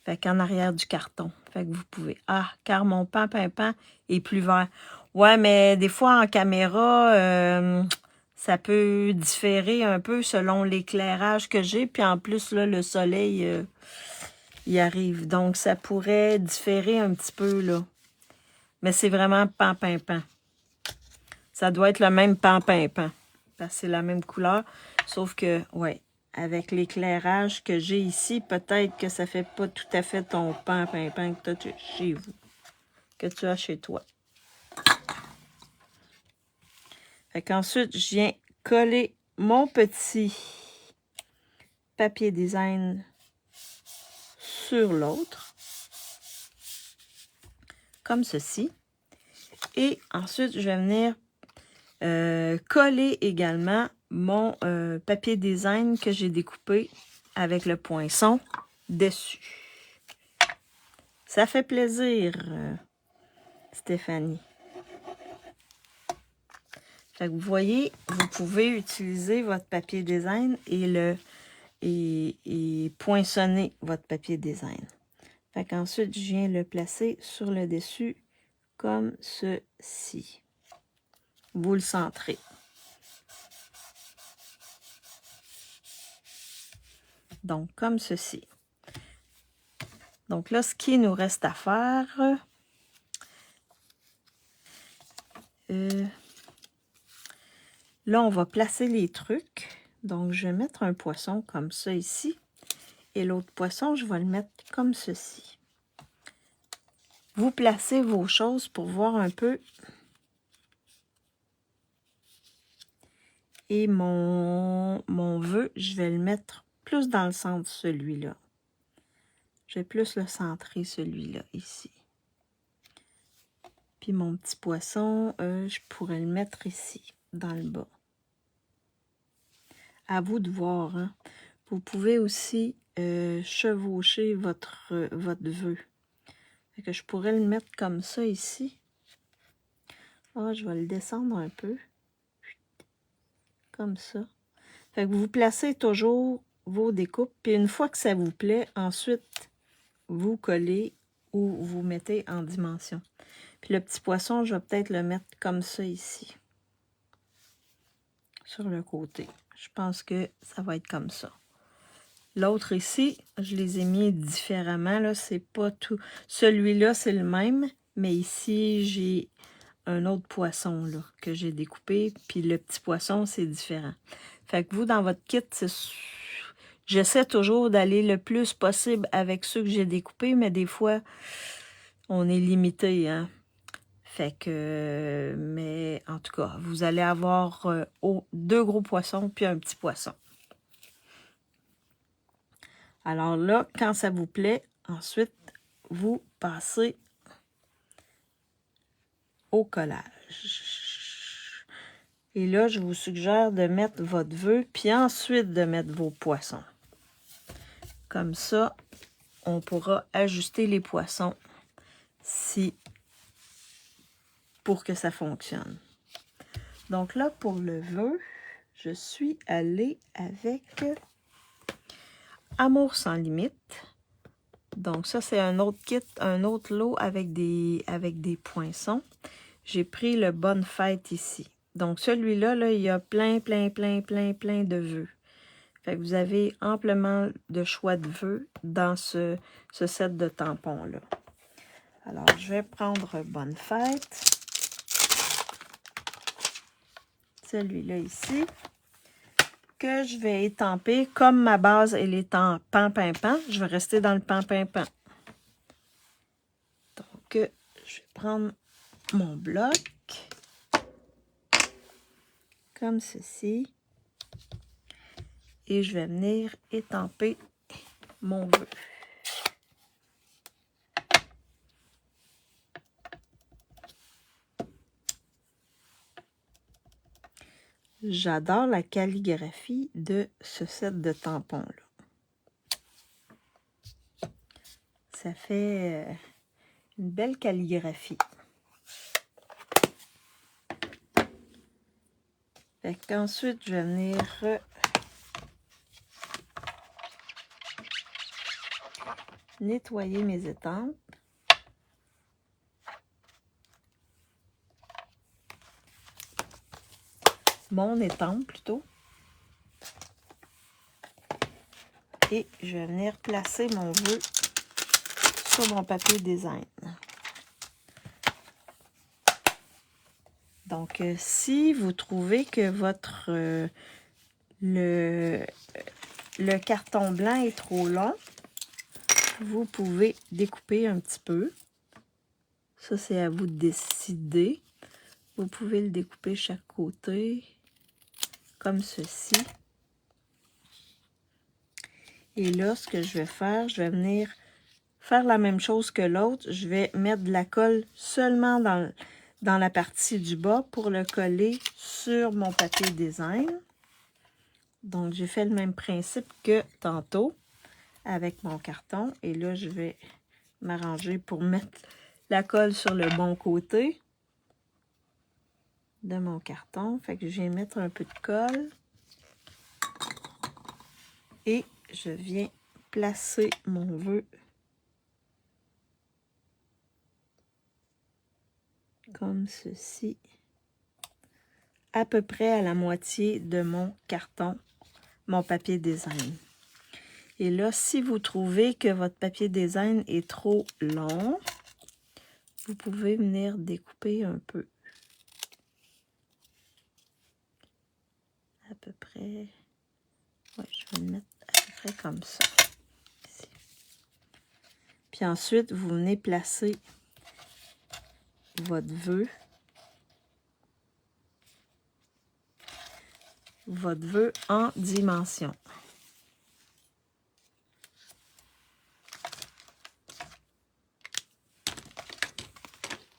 Fait qu'en arrière du carton. Fait que vous pouvez... Ah, car mon pan-pin-pan est plus vert. Ouais, mais des fois, en caméra, ça peut différer un peu selon l'éclairage que j'ai. Puis en plus, là, le soleil, il arrive. Donc, ça pourrait différer un petit peu, là. Mais c'est vraiment pan-pin-pan. Ça doit être le même pan-pin-pan. Parce que c'est la même couleur. Sauf que, ouais, avec l'éclairage que j'ai ici, peut-être que ça fait pas tout à fait ton pan-pin-pan que tu as chez vous. Que tu as chez toi. Fait qu'ensuite, je viens coller mon petit papier design sur l'autre. Comme ceci. Et ensuite, je vais venir coller également mon papier design que j'ai découpé avec le poinçon dessus. Ça fait plaisir, Stéphanie. Fait que vous voyez, vous pouvez utiliser votre papier design et poinçonner votre papier design. Fait qu'ensuite, je viens le placer sur le dessus comme ceci. Vous le centrez. Donc, comme ceci. Donc là, ce qui nous reste à faire, là, on va placer les trucs. Donc, je vais mettre un poisson comme ça ici. Et l'autre poisson, je vais le mettre comme ceci. Vous placez vos choses pour voir un peu. Et mon vœu, je vais le mettre plus dans le centre, celui-là. Je vais plus le centrer, celui-là, ici. Puis mon petit poisson, je pourrais le mettre ici, dans le bas. À vous de voir. Hein? Vous pouvez aussi chevaucher votre vœu. Fait que je pourrais le mettre comme ça ici. Ah, je vais le descendre un peu. Comme ça. Fait que vous placez toujours vos découpes. Puis une fois que ça vous plaît, ensuite, vous collez ou vous mettez en dimension. Puis le petit poisson, je vais peut-être le mettre comme ça ici. Sur le côté. Je pense que ça va être comme ça. L'autre ici, je les ai mis différemment. Là, c'est pas tout. Celui-là, c'est le même. Mais ici, j'ai un autre poisson là, que j'ai découpé. Puis le petit poisson, c'est différent. Fait que vous, dans votre kit, j'essaie toujours d'aller le plus possible avec ceux que j'ai découpés. Mais des fois, on est limité, hein. Fait que, mais en tout cas, vous allez avoir deux gros poissons puis un petit poisson. Alors là, quand ça vous plaît, ensuite, vous passez au collage. Et là, je vous suggère de mettre votre vœu, puis ensuite de mettre vos poissons. Comme ça, on pourra ajuster les poissons pour que ça fonctionne. Donc là, pour le vœu, je suis allée avec Amour sans limite. Donc ça, c'est un autre kit, un autre lot avec des poinçons. J'ai pris le Bonne Fête ici. Donc celui-là, là, il y a plein de vœux. Fait que vous avez amplement de choix de vœux dans ce set de tampons-là. Alors, je vais prendre Bonne Fête. Celui-là ici. Que je vais étamper. Comme ma base, elle est en pan-pin-pan, je vais rester dans le pan-pin-pan. Donc, je vais prendre mon bloc. Comme ceci. Et je vais venir étamper mon vœu. J'adore la calligraphie de ce set de tampons-là. Ça fait une belle calligraphie. Fait qu'ensuite, je vais venir nettoyer mes étampes. Mon étampe plutôt. Et je vais venir placer mon vœu sur mon papier design. Donc, si vous trouvez que votre le carton blanc est trop long, vous pouvez découper un petit peu. Ça, c'est à vous de décider. Vous pouvez le découper chaque côté, comme ceci. Et là, ce que je vais faire, je vais venir faire la même chose que l'autre. Je vais mettre de la colle seulement dans la partie du bas pour le coller sur mon papier design. Donc, j'ai fait le même principe que tantôt avec mon carton. Et là, je vais m'arranger pour mettre la colle sur le bon côté de mon carton. Fait que je viens mettre un peu de colle. Et je viens placer mon vœu comme ceci, à peu près à la moitié de mon carton, mon papier design. Et là, si vous trouvez que votre papier design est trop long, vous pouvez venir découper un peu. À peu près, ouais, je vais le mettre à peu près comme ça. Ici. Puis ensuite, vous venez placer votre vœu en dimension.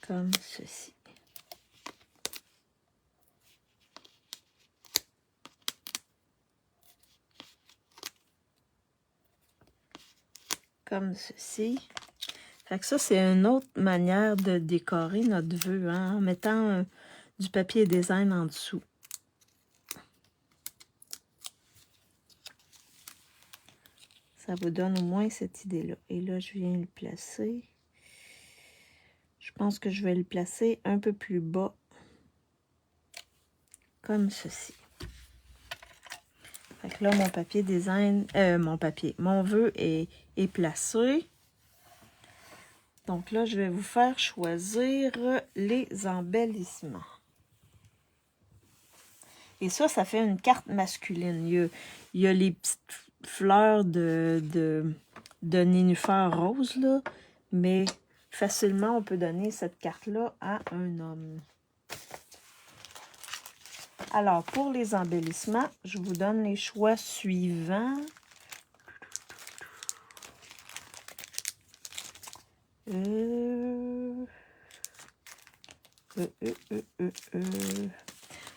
Comme ceci. Comme ceci. Fait que ça, c'est une autre manière de décorer notre vœu, hein, en mettant du papier design en dessous. Ça vous donne au moins cette idée-là. Et là, je viens le placer. Je pense que je vais le placer un peu plus bas. Comme ceci. Fait que là, mon papier design, mon vœu est placé. Donc là, je vais vous faire choisir les embellissements. Et ça fait une carte masculine. Il y a les petites fleurs de nénuphar rose, là, mais facilement, on peut donner cette carte-là à un homme. Alors, pour les embellissements, je vous donne les choix suivants.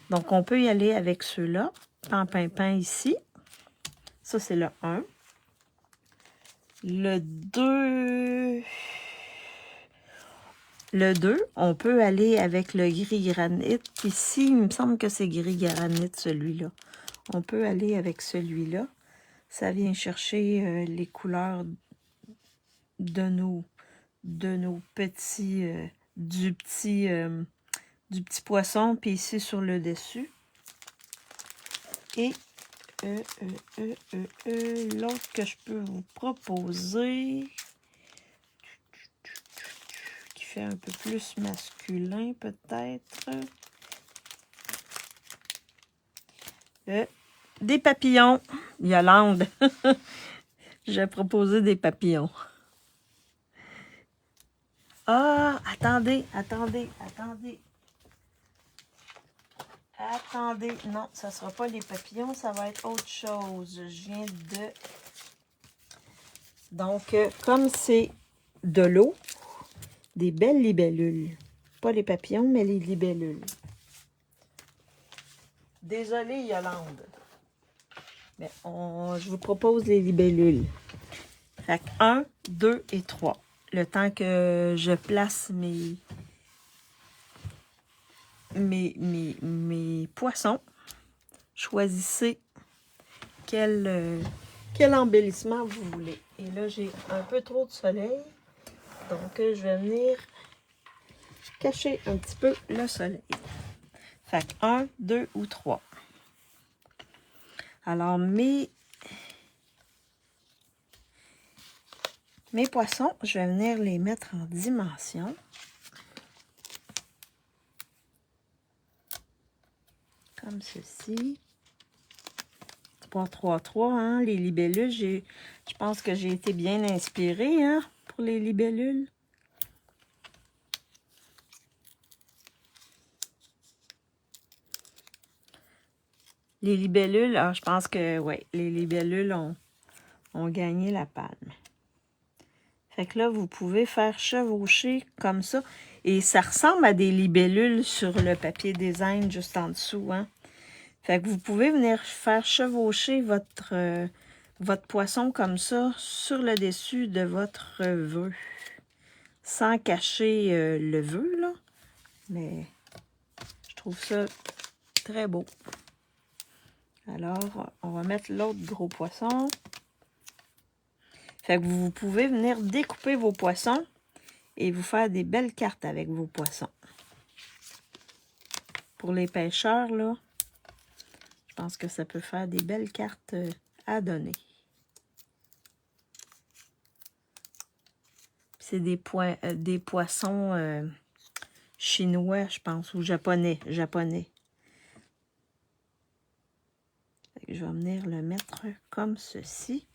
Donc, on peut y aller avec ceux-là. Pan-pin-pin ici. Ça, c'est le 1. Le 2, on peut aller avec le gris granit. Ici, il me semble que c'est gris granit, celui-là. On peut aller avec celui-là. Ça vient chercher les couleurs de nos petits... du petit poisson, puis ici sur le dessus. Et l'autre que je peux vous proposer, qui fait un peu plus masculin peut-être, des papillons. Yolande, j'ai proposé des papillons. Ah, attendez. Non, ça ne sera pas les papillons, ça va être autre chose. Je viens de... Donc, comme c'est de l'eau, des belles libellules. Pas les papillons, mais les libellules. Désolée, Yolande. Mais je vous propose les libellules. Fait que 1, 2 et 3. Le temps que je place mes poissons, choisissez quel embellissement vous voulez. Et là, j'ai un peu trop de soleil. Donc, je vais venir cacher un petit peu le soleil. Fait que 1, 2 ou 3. Alors, mes poissons, je vais venir les mettre en dimension. comme ceci. 3-3-3, hein, les libellules. Je pense que j'ai été bien inspirée, hein, pour les libellules. Les libellules, je pense que, ouais, les libellules ont gagné la palme. Fait que là, vous pouvez faire chevaucher comme ça. Et ça ressemble à des libellules sur le papier design juste en dessous, hein. Fait que vous pouvez venir faire chevaucher votre poisson comme ça sur le dessus de votre vœu. Sans cacher le vœu, là. Mais je trouve ça très beau. Alors, on va mettre l'autre gros poisson. Fait que vous pouvez venir découper vos poissons et vous faire des belles cartes avec vos poissons. Pour les pêcheurs, là, je pense que ça peut faire des belles cartes à donner. C'est des poissons chinois, je pense, ou japonais. Je vais venir le mettre comme ceci.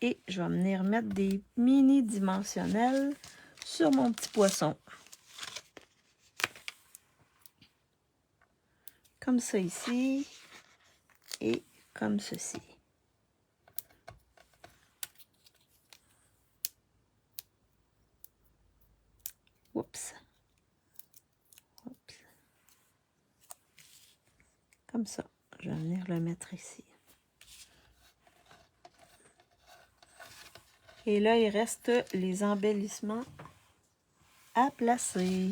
Et je vais venir mettre des mini dimensionnels sur mon petit poisson. Comme ça ici. Et comme ceci. Oups. Oups. Comme ça. Je vais venir le mettre ici. Et là, il reste les embellissements à placer.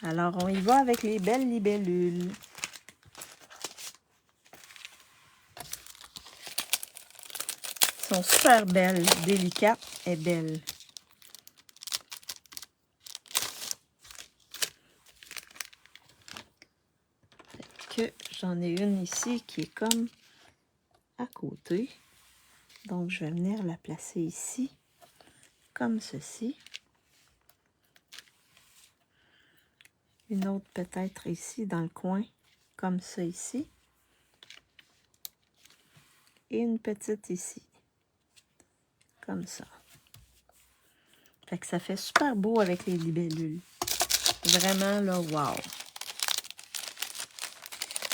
Alors, on y va avec les belles libellules. Elles sont super belles, délicates et belles. Que j'en ai une ici qui est comme à côté. Donc, je vais venir la placer ici, comme ceci. Une autre peut-être ici, dans le coin, comme ça ici. Et une petite ici, comme ça. Fait que ça fait super beau avec les libellules. Vraiment, là, wow!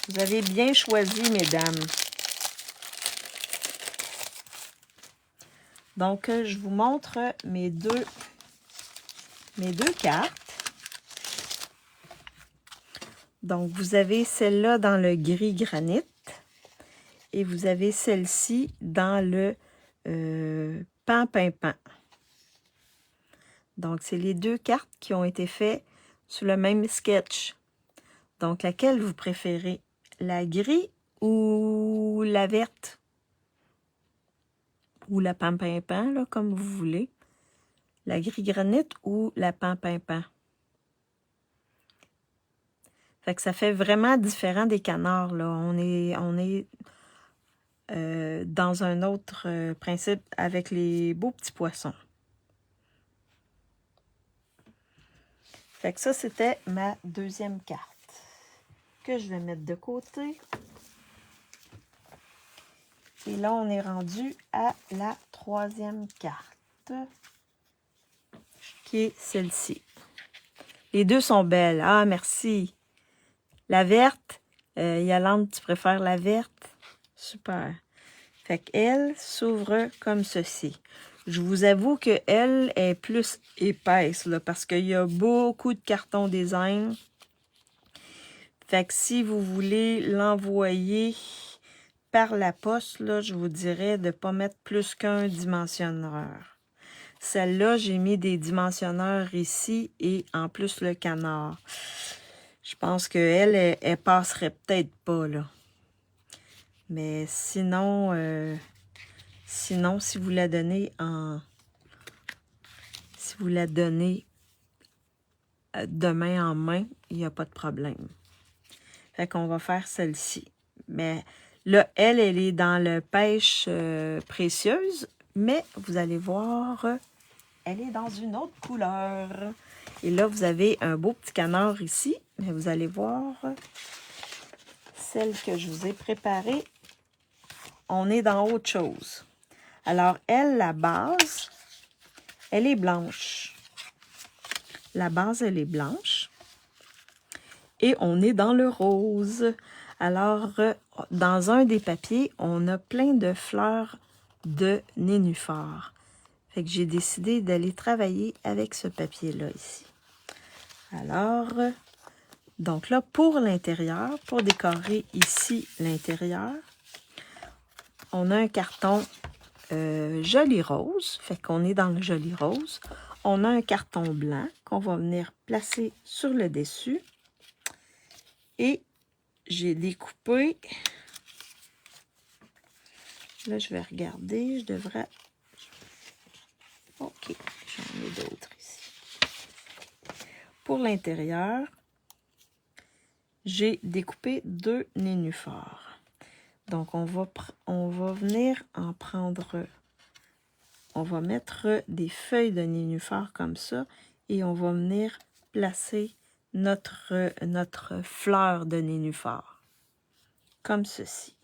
Vous avez bien choisi, mesdames. Donc, je vous montre mes deux cartes. Donc, vous avez celle-là dans le gris granit et vous avez celle-ci dans le pan-pimpin. Donc, c'est les deux cartes qui ont été faites sur le même sketch. Donc, laquelle vous préférez? La gris ou la verte? Ou la pan-pimpin, là, comme vous voulez. La gris granit ou la pan-pimpin. Fait que ça fait vraiment différent des canards, là. On est dans un autre principe avec les beaux petits poissons. Fait que ça, c'était ma deuxième carte que je vais mettre de côté. Et là, on est rendu à la troisième carte, qui est celle-ci. Les deux sont belles. Ah, merci. La verte, Yolande, tu préfères la verte? Super. Fait qu'elle s'ouvre comme ceci. Je vous avoue qu'elle est plus épaisse, là, parce qu'il y a beaucoup de carton design. Fait que si vous voulez l'envoyer par la poste, là, je vous dirais de ne pas mettre plus qu'un dimensionneur. Celle-là, j'ai mis des dimensionneurs ici et en plus le canard. Je pense qu'elle, elle passerait peut-être pas, là. Mais sinon, si vous la donnez de main en main, il n'y a pas de problème. Fait qu'on va faire celle-ci. Mais là, elle est dans le pêche précieuse, mais vous allez voir, elle est dans une autre couleur. Et là, vous avez un beau petit canard ici, mais vous allez voir, celle que je vous ai préparée, on est dans autre chose. Alors, elle, la base, elle est blanche. La base, elle est blanche. Et on est dans le rose. Alors, dans un des papiers, on a plein de fleurs de nénuphar. Fait que j'ai décidé d'aller travailler avec ce papier-là ici. Alors, donc là, pour l'intérieur, pour décorer ici l'intérieur, on a un carton joli rose. Fait qu'on est dans le joli rose. On a un carton blanc qu'on va venir placer sur le dessus. Et j'ai découpé... Là, je vais regarder. Je devrais... OK, j'en ai d'autres ici. Pour l'intérieur, j'ai découpé 2 nénuphars. Donc, on va venir en prendre... On va mettre des feuilles de nénuphar comme ça et on va venir placer notre fleur de nénuphar. Comme ceci.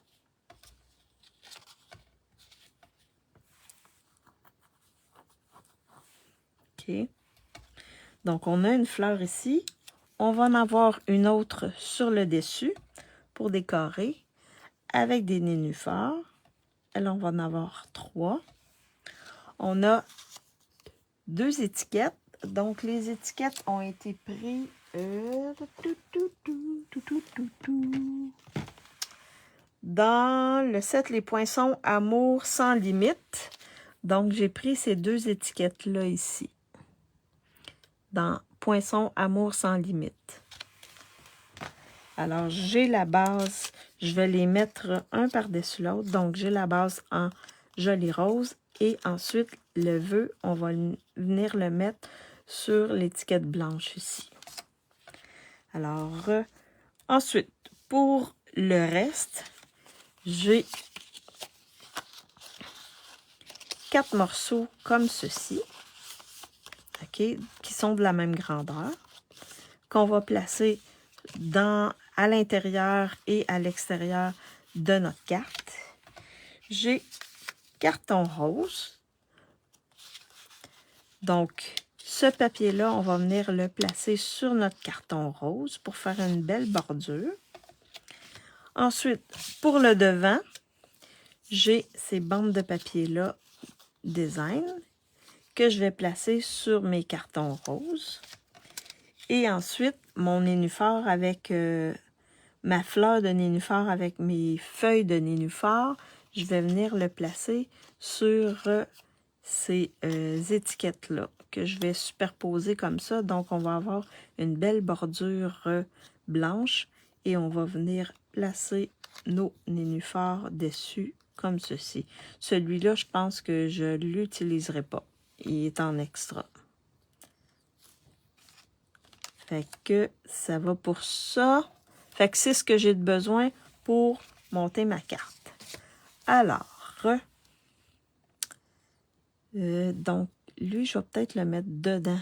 OK. Donc, on a une fleur ici. On va en avoir une autre sur le dessus pour décorer avec des nénuphars. Là, on va en avoir 3. On a 2 étiquettes. Donc, les étiquettes ont été prises dans le set Les Poinçons Amour sans limite. Donc, j'ai pris ces 2 étiquettes-là ici. Dans Poinçons Amour sans limite. Alors, j'ai la base. Je vais les mettre un par-dessus l'autre. Donc, j'ai la base en joli rose. Et ensuite, le vœu, on va venir le mettre sur l'étiquette blanche ici. Alors, ensuite, pour le reste, j'ai 4 morceaux comme ceci, OK, qui sont de la même grandeur, qu'on va placer à l'intérieur et à l'extérieur de notre carte. J'ai carton rose. Donc, ce papier-là, on va venir le placer sur notre carton rose pour faire une belle bordure. Ensuite, pour le devant, j'ai ces bandes de papier-là design que je vais placer sur mes cartons roses. Et ensuite, mon nénuphar avec ma fleur de nénuphar avec mes feuilles de nénuphar, je vais venir le placer sur ces étiquettes-là que je vais superposer comme ça. Donc, on va avoir une belle bordure blanche et on va venir placer nos nénuphars dessus comme ceci. Celui-là, je pense que je ne l'utiliserai pas. Il est en extra. Fait que ça va pour ça. Fait que c'est ce que j'ai de besoin pour monter ma carte. Alors, donc, lui, je vais peut-être le mettre dedans.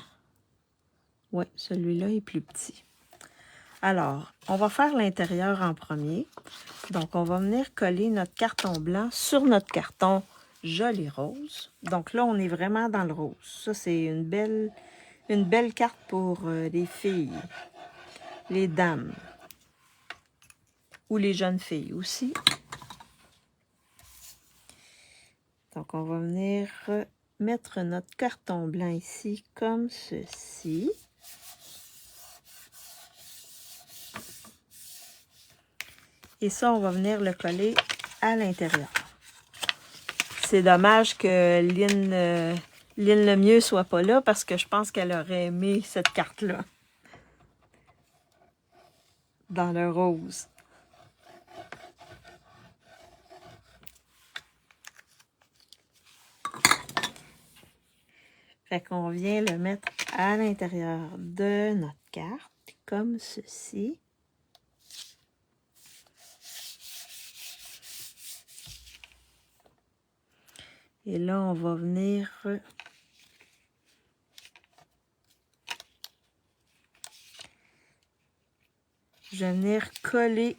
Oui, celui-là est plus petit. Alors, on va faire l'intérieur en premier. Donc, on va venir coller notre carton blanc sur notre carton joli rose. Donc là, on est vraiment dans le rose. Ça, c'est une belle carte pour les filles, les dames ou les jeunes filles aussi. Donc, on va venir mettre notre carton blanc ici comme ceci. Et ça, on va venir le coller à l'intérieur. C'est dommage que Lynn Lemieux soit pas là parce que je pense qu'elle aurait aimé cette carte-là. Dans le rose. Fait qu'on vient le mettre à l'intérieur de notre carte, comme ceci. Et là, on va venir coller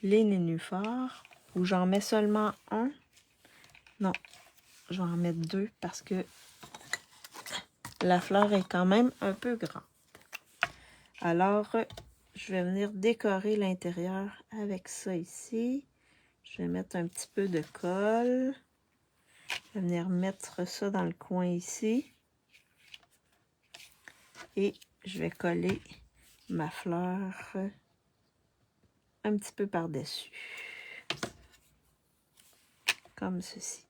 les nénuphars, ou j'en mets seulement un. Non, je vais en mettre 2 parce que la fleur est quand même un peu grande. Alors, je vais venir décorer l'intérieur avec ça ici. Je vais mettre un petit peu de colle. Je vais venir mettre ça dans le coin ici. Et je vais coller ma fleur un petit peu par-dessus. Comme ceci.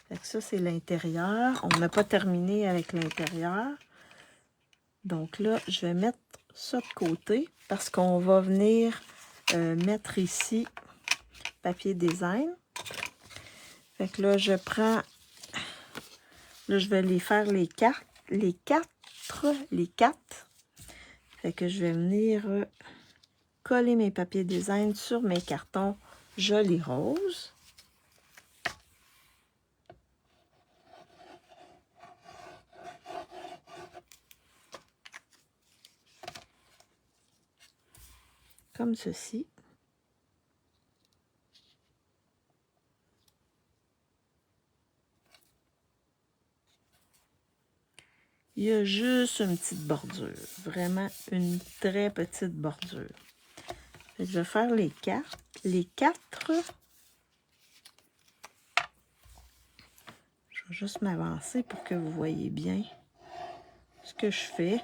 Fait que ça, c'est l'intérieur. On n'a pas terminé avec l'intérieur. Donc là, je vais mettre ça de côté parce qu'on va venir mettre ici papier design. Fait que là, je prends... Là, je vais les faire les quatre. Fait que je vais venir coller mes papiers design sur mes cartons jolis roses. Comme ceci. Il y a juste une petite bordure. Vraiment une très petite bordure. Je vais faire les quatre. Je vais juste m'avancer pour que vous voyez bien ce que je fais.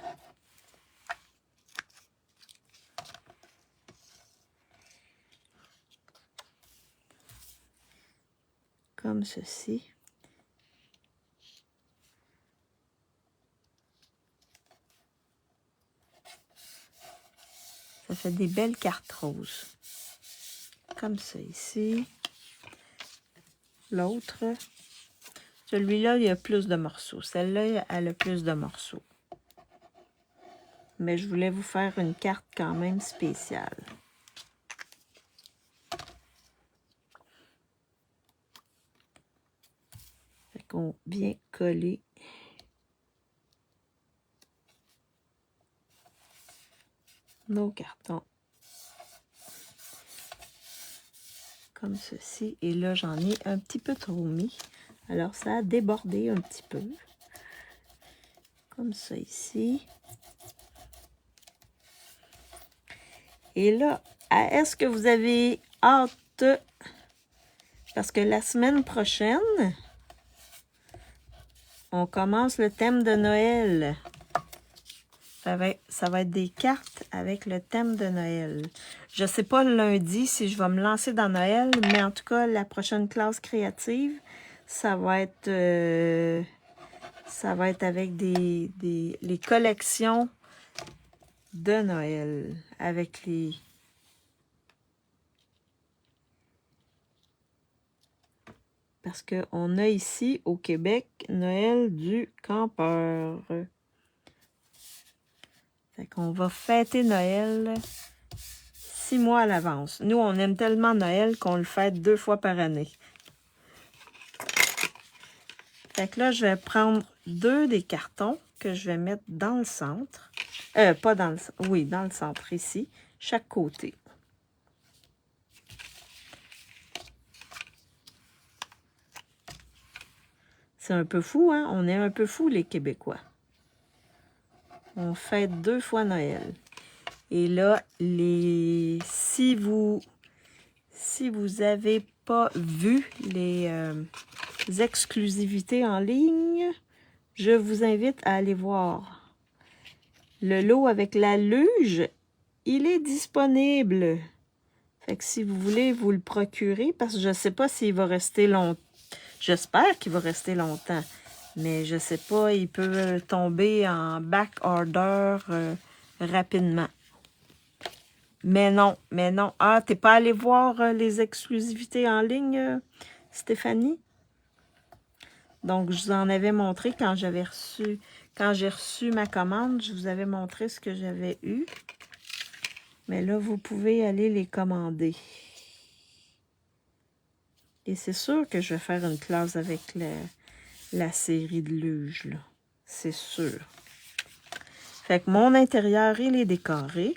Comme ceci. Ça fait des belles cartes roses. Comme ça ici. L'autre. Celui-là, il y a plus de morceaux. Celle-là, elle a plus de morceaux. Mais je voulais vous faire une carte quand même spéciale. Fait qu'on vient coller nos cartons. Comme ceci. Et là, j'en ai un petit peu trop mis. Alors, ça a débordé un petit peu. Comme ça ici. Et là, est-ce que vous avez hâte? Parce que la semaine prochaine, on commence le thème de Noël. Ça va être des cartes avec le thème de Noël. Je ne sais pas le lundi si je vais me lancer dans Noël, mais en tout cas, la prochaine classe créative, ça va être avec les collections de Noël. Avec les... Parce qu'on a ici, au Québec, Noël du campeur. Fait qu'on va fêter Noël 6 mois à l'avance. Nous, on aime tellement Noël qu'on le fête 2 fois par année. Fait que là, je vais prendre 2 des cartons que je vais mettre dans le centre. Pas dans le centre. Oui, dans le centre, ici. Chaque côté. C'est un peu fou, hein? On est un peu fou, les Québécois. On fête 2 fois Noël. Et là, si vous n'avez pas vu les exclusivités en ligne, je vous invite à aller voir. Le lot avec la luge, il est disponible. Fait que si vous voulez vous le procurer, parce que je ne sais pas s'il va rester longtemps. J'espère qu'il va rester longtemps. Mais je ne sais pas, il peut tomber en back order rapidement. Mais non. Ah, t'es pas allé voir les exclusivités en ligne, Stéphanie? Donc, je vous en avais montré quand j'ai reçu ma commande, je vous avais montré ce que j'avais eu. Mais là, vous pouvez aller les commander. Et c'est sûr que je vais faire une classe avec la série de luge, là. C'est sûr. Fait que mon intérieur, il est décoré.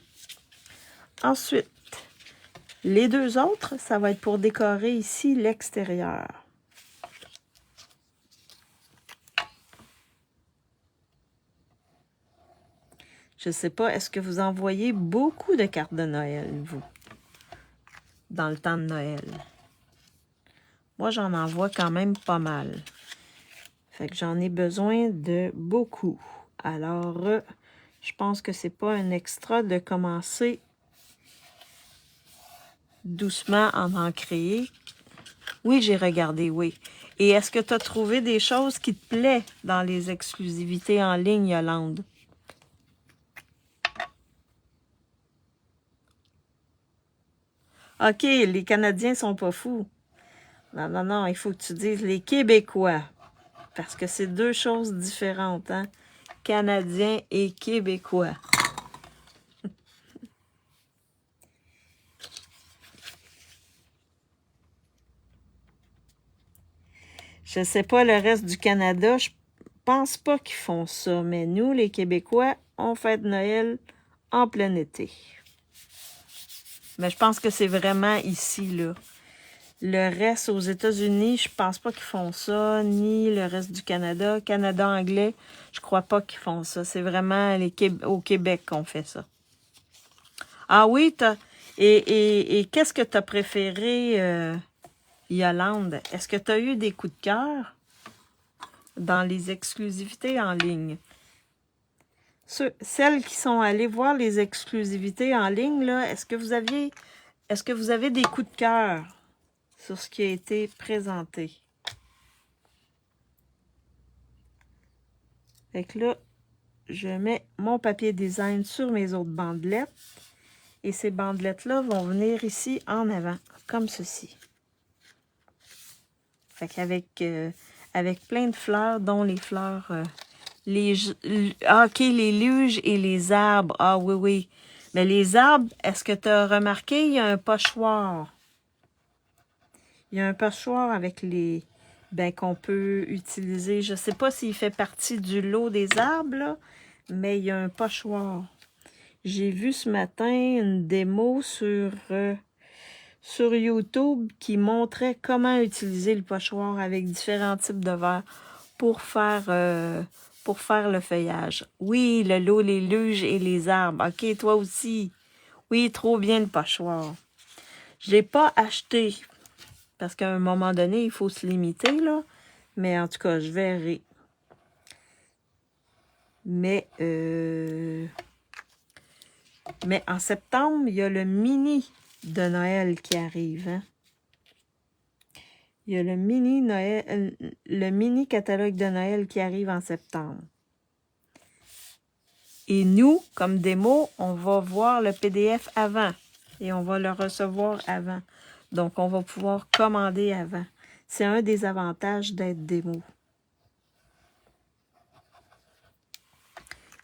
Ensuite, les deux autres, ça va être pour décorer ici l'extérieur. Je ne sais pas, est-ce que vous envoyez beaucoup de cartes de Noël, vous, dans le temps de Noël? Moi, j'en envoie quand même pas mal. Fait que j'en ai besoin de beaucoup. Alors, je pense que c'est pas un extra de commencer doucement à en créer. Oui, j'ai regardé, oui. Et est-ce que tu as trouvé des choses qui te plaisent dans les exclusivités en ligne, Yolande? OK, les Canadiens sont pas fous. Non, non, non, il faut que tu dises les Québécois. Parce que c'est deux choses différentes, hein? Canadiens et Québécois. Je sais pas le reste du Canada, je pense pas qu'ils font ça, mais nous, les Québécois, on fête Noël en plein été. Mais je pense que c'est vraiment ici, là. Le reste, aux États-Unis, je pense pas qu'ils font ça, ni le reste du Canada. Canada anglais, je crois pas qu'ils font ça. C'est vraiment au Québec qu'on fait ça. Ah oui, et qu'est-ce que tu as préféré, Yolande? Est-ce que tu as eu des coups de cœur dans les exclusivités en ligne? Celles qui sont allées voir les exclusivités en ligne, là, est-ce que vous avez des coups de cœur sur ce qui a été présenté? Fait que là, je mets mon papier design sur mes autres bandelettes. Et ces bandelettes-là vont venir ici en avant, comme ceci. Fait qu'avec avec plein de fleurs, dont les fleurs... OK, les luges et les arbres. Ah oui, oui. Mais les arbres, est-ce que tu as remarqué, il y a un pochoir. Il y a un pochoir avec les... Ben, qu'on peut utiliser. Je ne sais pas s'il fait partie du lot des arbres, là, mais il y a un pochoir. J'ai vu ce matin une démo sur YouTube qui montrait comment utiliser le pochoir avec différents types de verres pour faire le feuillage. Oui, le lot, les luges et les arbres. OK, toi aussi. Oui, trop bien le pochoir. Je ne l'ai pas acheté parce qu'à un moment donné, il faut se limiter, là. Mais en tout cas, je verrai. Mais en septembre, il y a le mini de Noël qui arrive. Hein? Il y a le mini catalogue de Noël qui arrive en septembre. Et nous, comme démo, on va voir le PDF avant. Et on va le recevoir avant. Donc, on va pouvoir commander avant. C'est un des avantages d'être démo.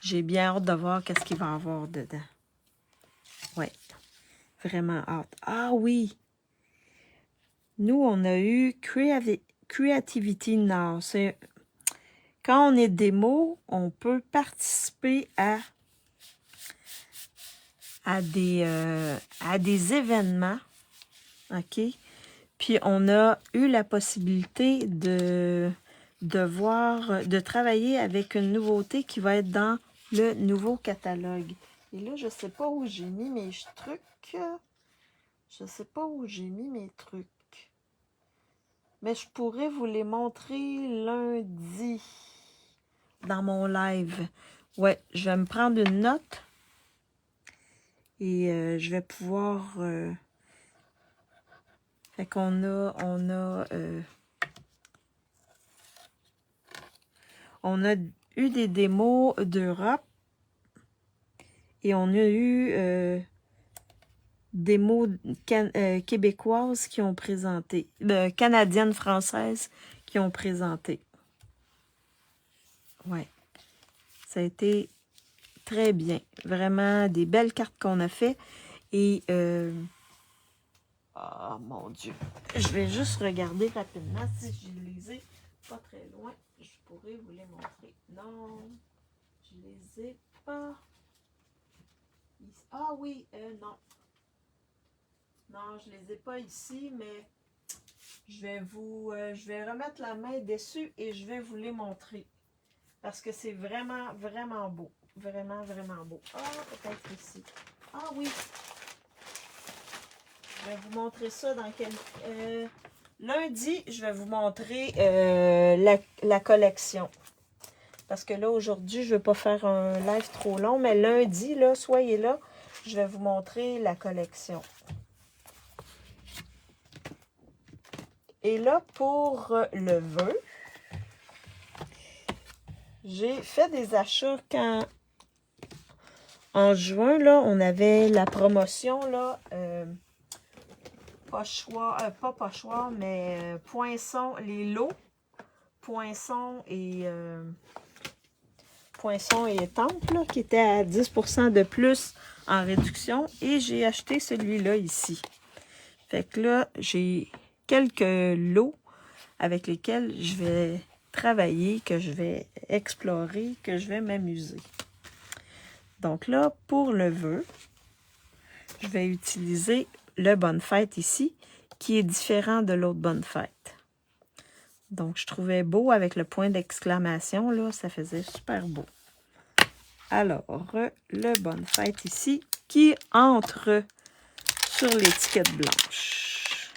J'ai bien hâte de voir qu'est-ce qu'il va y avoir dedans. Oui, vraiment hâte. Ah oui! Nous, on a eu Creativity Now. Quand on est démo, on peut participer à des événements. OK? Puis, on a eu la possibilité de travailler avec une nouveauté qui va être dans le nouveau catalogue. Et là, je ne sais pas où j'ai mis mes trucs. Je ne sais pas où j'ai mis mes trucs. Mais je pourrais vous les montrer lundi dans mon live. Ouais, je vais me prendre une note et je vais pouvoir... Fait qu'on on a eu des démos d'Europe et on a eu des mots québécoises qui ont présenté, canadiennes, françaises qui ont présenté. Ouais, ça a été très bien. Vraiment des belles cartes qu'on a fait. Et, oh mon Dieu, je vais juste regarder rapidement si je les ai pas très loin. Je pourrais vous les montrer. Non, je les ai pas pas. Ah oui, non. Non, je les ai pas ici, mais je vais remettre la main dessus et je vais vous les montrer. Parce que c'est vraiment, vraiment beau. Vraiment, vraiment beau. Ah, peut-être ici. Ah oui. Je vais vous montrer ça dans quel... lundi, je vais vous montrer la collection. Parce que là, aujourd'hui, je ne veux pas faire un live trop long, mais lundi, là, soyez là, je vais vous montrer la collection. Et là, pour le vœu, j'ai fait des achats quand... En juin, là, on avait la promotion, là, pas pochoir, mais poinçon, les lots, poinçon et tempes, là, qui étaient à 10% de plus en réduction. Et j'ai acheté celui-là ici. Fait que là, j'ai quelques lots avec lesquels je vais travailler, que je vais explorer, que je vais m'amuser. Donc là, pour le vœu, je vais utiliser le Bonne Fête ici, qui est différent de l'autre Bonne Fête. Donc, je trouvais beau avec le point d'exclamation, là, ça faisait super beau. Alors, le Bonne Fête ici, qui entre sur l'étiquette blanche.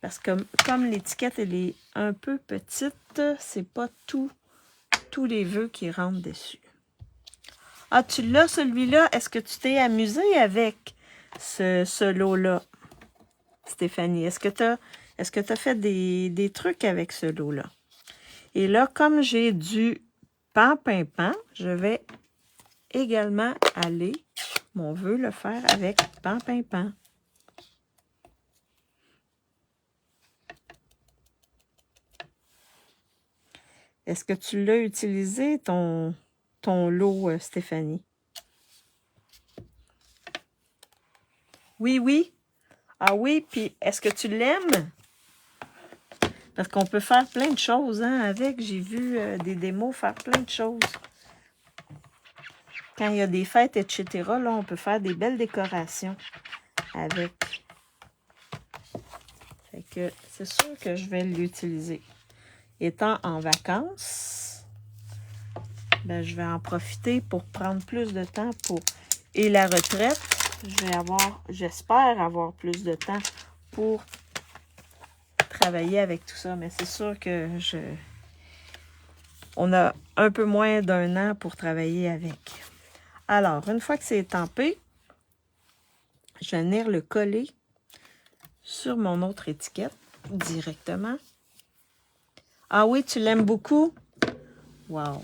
Parce que comme l'étiquette, elle est un peu petite, c'est pas tous les vœux qui rentrent dessus. Ah, tu l'as celui-là? Est-ce que tu t'es amusé avec ce lot-là, Stéphanie? Est-ce que tu as fait des trucs avec ce lot-là? Et là, comme j'ai du pan-pin-pan, je vais également aller, mon vœu, le faire avec pan-pin-pan. Est-ce que tu l'as utilisé, ton lot, Stéphanie? Oui, oui. Ah oui, puis est-ce que tu l'aimes? Parce qu'on peut faire plein de choses hein, avec. J'ai vu des démos faire plein de choses. Quand il y a des fêtes, etc., là, on peut faire des belles décorations avec. Fait que c'est sûr que je vais l'utiliser. Étant en vacances, ben, je vais en profiter pour prendre plus de temps pour... Et la retraite, j'espère avoir plus de temps pour travailler avec tout ça. Mais c'est sûr que on a un peu moins d'un an pour travailler avec. Alors, une fois que c'est estampé, je vais venir le coller sur mon autre étiquette directement. Ah oui, tu l'aimes beaucoup? Wow!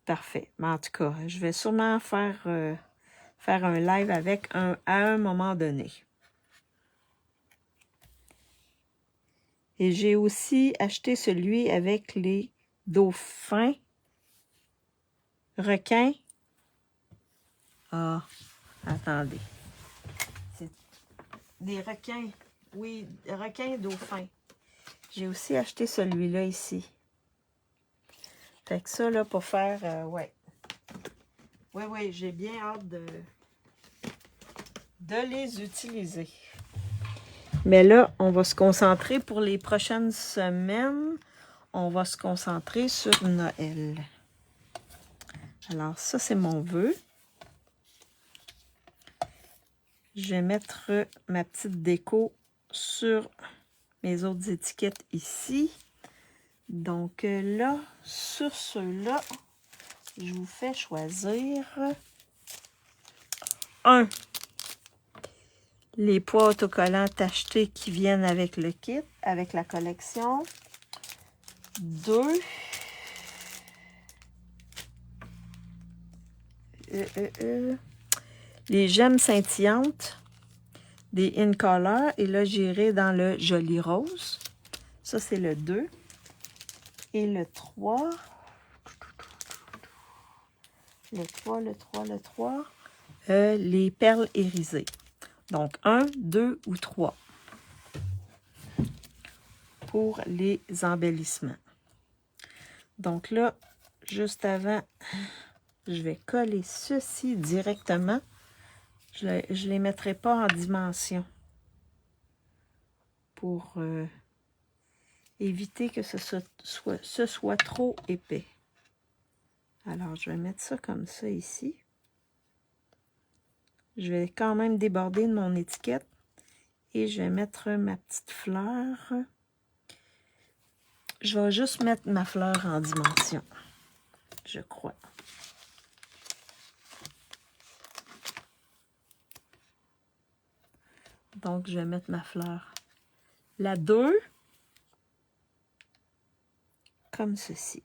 Parfait. Mais en tout cas, je vais sûrement faire un live avec à un moment donné. Et j'ai aussi acheté celui avec les dauphins, requins. Ah, attendez. C'est des requins. Oui, requins dauphins. J'ai aussi acheté celui-là ici. Fait que ça, là, pour faire... ouais. Oui, j'ai bien hâte de les utiliser. Mais là, on va se concentrer pour les prochaines semaines. On va se concentrer sur Noël. Alors, ça, c'est mon vœu. Je vais mettre ma petite déco sur mes autres étiquettes ici. Donc là, sur ceux-là, je vous fais choisir les poids autocollants tachetés qui viennent avec le kit, avec la collection. 2, les gemmes scintillantes des In Color. Et là, j'irai dans le joli rose. Ça, c'est le 2. Et le 3. Le 3. Les perles irisées. Donc, 1, 2 ou 3 pour les embellissements. Donc là, juste avant, je vais coller ceci directement. Je ne les mettrai pas en dimension pour éviter que ce soit trop épais. Alors, je vais mettre ça comme ça ici. Je vais quand même déborder de mon étiquette et je vais mettre ma petite fleur. Je vais juste mettre ma fleur en dimension, je crois. Donc, je vais mettre ma fleur. La 2, comme ceci.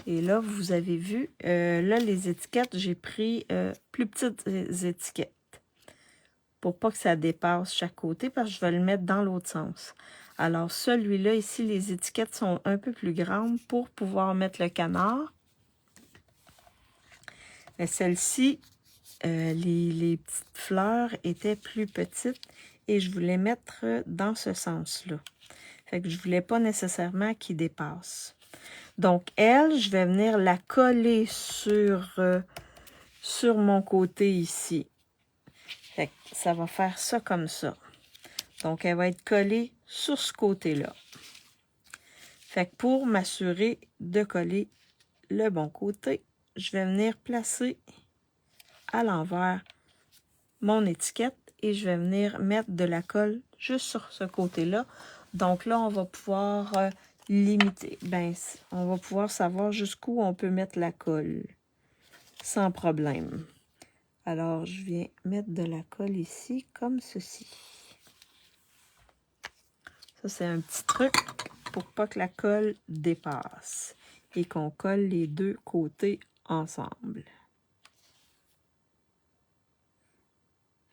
Et là, vous avez vu, là, les étiquettes, j'ai pris plus petites étiquettes pour pas que ça dépasse chaque côté, parce que je vais le mettre dans l'autre sens. Alors, celui-là, ici, les étiquettes sont un peu plus grandes pour pouvoir mettre le canard. Mais celle-ci, les petites fleurs étaient plus petites et je voulais mettre dans ce sens-là. Fait que je voulais pas nécessairement qu'il dépasse. Donc, elle, je vais venir la coller sur mon côté ici. Fait que ça va faire ça comme ça. Donc, elle va être collée sur ce côté-là. Fait que pour m'assurer de coller le bon côté, je vais venir placer à l'envers mon étiquette et je vais venir mettre de la colle juste sur ce côté-là. Donc là, on va pouvoir limiter. Ben, on va pouvoir savoir jusqu'où on peut mettre la colle sans problème. Alors, je viens mettre de la colle ici, comme ceci. Ça, c'est un petit truc pour pas que la colle dépasse et qu'on colle les deux côtés ensemble.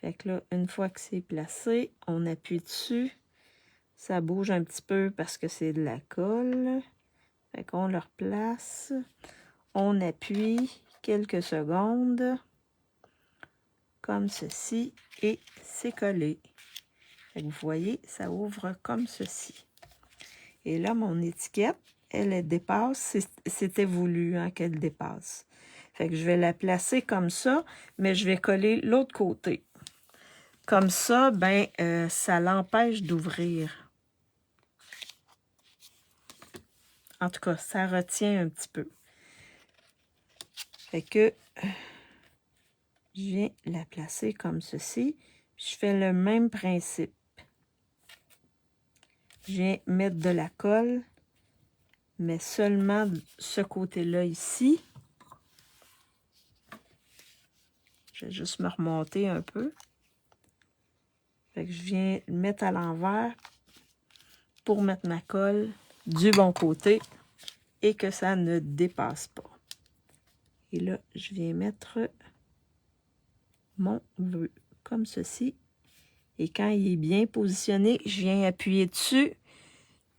Fait que là, une fois que c'est placé, on appuie dessus. Ça bouge un petit peu parce que c'est de la colle. Fait qu'on le replace. On appuie quelques secondes. Comme ceci. Et c'est collé. Fait que vous voyez, ça ouvre comme ceci. Et là, mon étiquette, elle dépasse. C'était voulu hein, qu'elle dépasse. Fait que je vais la placer comme ça, mais je vais coller l'autre côté. Comme ça, ben, ça l'empêche d'ouvrir. En tout cas, ça retient un petit peu. Fait que je viens la placer comme ceci. Je fais le même principe. Je viens mettre de la colle, mais seulement ce côté-là ici. Je vais juste me remonter un peu. Fait que je viens le mettre à l'envers pour mettre ma colle du bon côté et que ça ne dépasse pas. Et là, je viens mettre mon vœu comme ceci. Et quand il est bien positionné, je viens appuyer dessus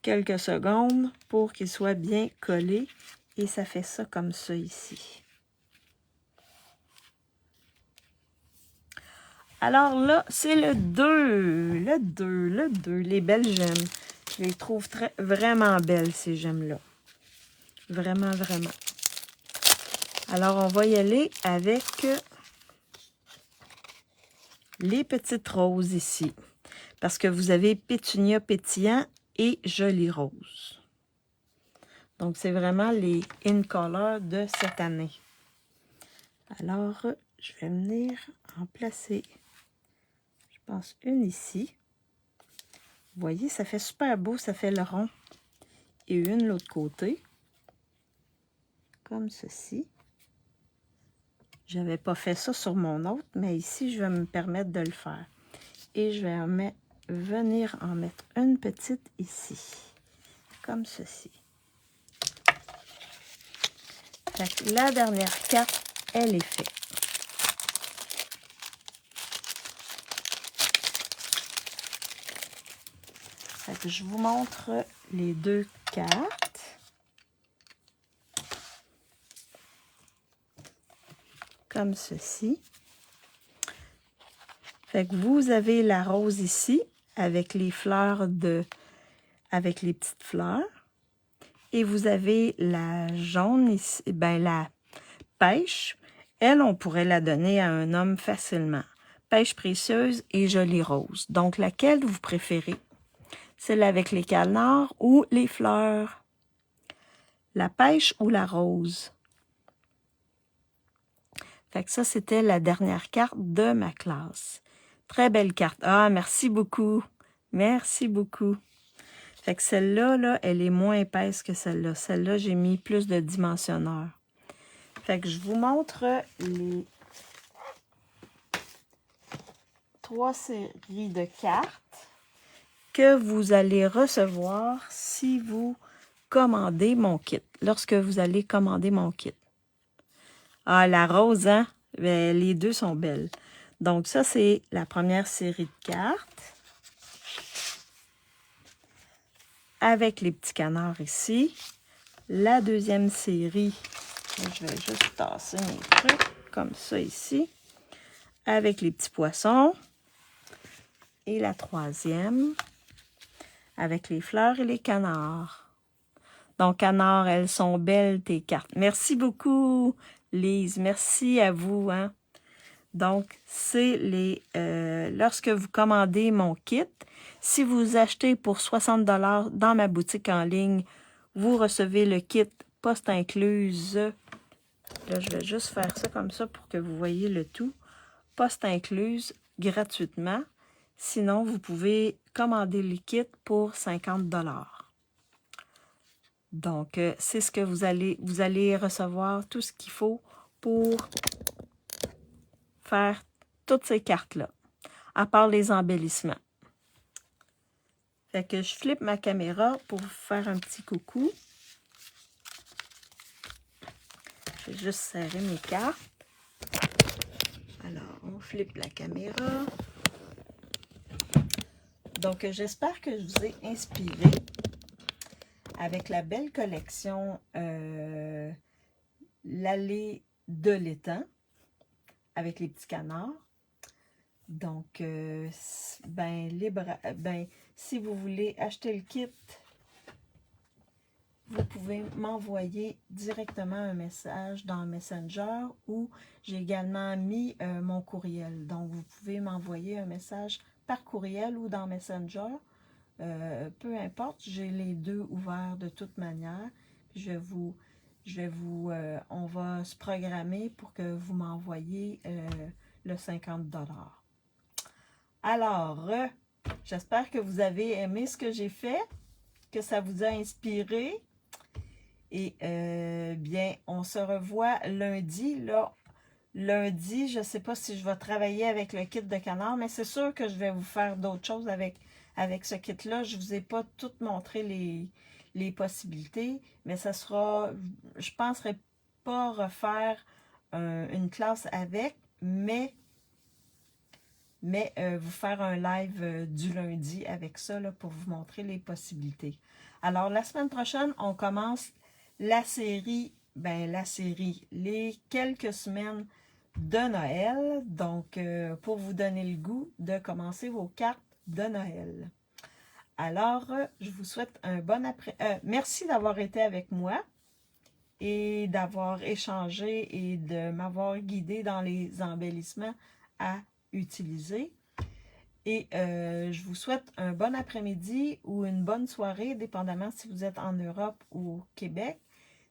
quelques secondes pour qu'il soit bien collé. Et ça fait ça comme ça ici. Alors là, c'est le 2. Le 2. Les belles gemmes. Je les trouve vraiment belles, ces gemmes-là. Vraiment, vraiment. Alors, on va y aller avec les petites roses ici. Parce que vous avez pétunia pétillant et jolie rose. Donc, c'est vraiment les in color de cette année. Alors, je vais venir en placer, je pense, une ici. Vous voyez, ça fait super beau, ça fait le rond. Et une de l'autre côté, comme ceci. Je n'avais pas fait ça sur mon autre, mais ici, je vais me permettre de le faire. Et je vais venir en mettre une petite ici, comme ceci. Fait que la dernière carte, elle est faite. Fait que je vous montre les deux cartes. Comme ceci. Fait que vous avez la rose ici, avec les fleurs avec les petites fleurs. Et vous avez la jaune ici, ben la pêche. Elle, on pourrait la donner à un homme facilement. Pêche précieuse et jolie rose. Donc, laquelle vous préférez? Celle avec les canards ou les fleurs? La pêche ou la rose? Fait que ça, c'était la dernière carte de ma classe. Très belle carte. Ah, merci beaucoup. Merci beaucoup. Fait que celle-là, là, elle est moins épaisse que celle-là. Celle-là, j'ai mis plus de dimensionneur. Fait que je vous montre les 3 séries de cartes que vous allez recevoir si vous commandez mon kit. Lorsque vous allez commander mon kit. Ah, la rose, hein? Ben, les deux sont belles. Donc, ça, c'est la première série de cartes. Avec les petits canards ici. La deuxième série, je vais juste tasser mes trucs comme ça ici. Avec les petits poissons. Et la troisième, avec les fleurs et les canards. Donc, canards, elles sont belles, tes cartes. Merci beaucoup, Lise. Merci à vous, hein. Donc, c'est les lorsque vous commandez mon kit, si vous achetez pour 60 $ dans ma boutique en ligne, vous recevez le kit poste incluse. Là, je vais juste faire ça comme ça pour que vous voyez le tout. Poste incluse gratuitement. Sinon, vous pouvez commander le kit pour 50 $. Donc, c'est ce que vous allez recevoir tout ce qu'il faut pour faire toutes ces cartes-là, à part les embellissements. Fait que je flippe ma caméra pour vous faire un petit coucou. Je vais juste serrer mes cartes. Alors, on flippe la caméra. Donc, j'espère que je vous ai inspiré avec la belle collection l'allée de l'étang avec les petits canards. Donc, si vous voulez acheter le kit, vous pouvez m'envoyer directement un message dans Messenger ou j'ai également mis mon courriel. Donc, vous pouvez m'envoyer un message par courriel ou dans Messenger. Peu importe, j'ai les deux ouverts de toute manière. On va se programmer pour que vous m'envoyiez le 50 $. Alors, j'espère que vous avez aimé ce que j'ai fait, que ça vous a inspiré. Et bien, on se revoit lundi. Là, lundi, je ne sais pas si je vais travailler avec le kit de canard, mais c'est sûr que je vais vous faire d'autres choses avec ce kit-là. Je ne vous ai pas tout montré les possibilités, mais ça sera, je ne penserai pas refaire une classe avec, mais vous faire un live du lundi avec ça là, pour vous montrer les possibilités. Alors, la semaine prochaine, on commence la série, les quelques semaines de Noël. Donc, pour vous donner le goût de commencer vos cartes de Noël. Alors, je vous souhaite un bon après... merci d'avoir été avec moi et d'avoir échangé et de m'avoir guidé dans les embellissements à utiliser. Et je vous souhaite un bon après-midi ou une bonne soirée, dépendamment si vous êtes en Europe ou au Québec.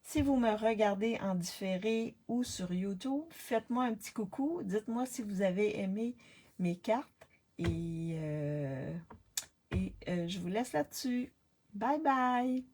Si vous me regardez en différé ou sur YouTube, faites-moi un petit coucou. Dites-moi si vous avez aimé mes cartes. Et je vous laisse là-dessus. Bye bye!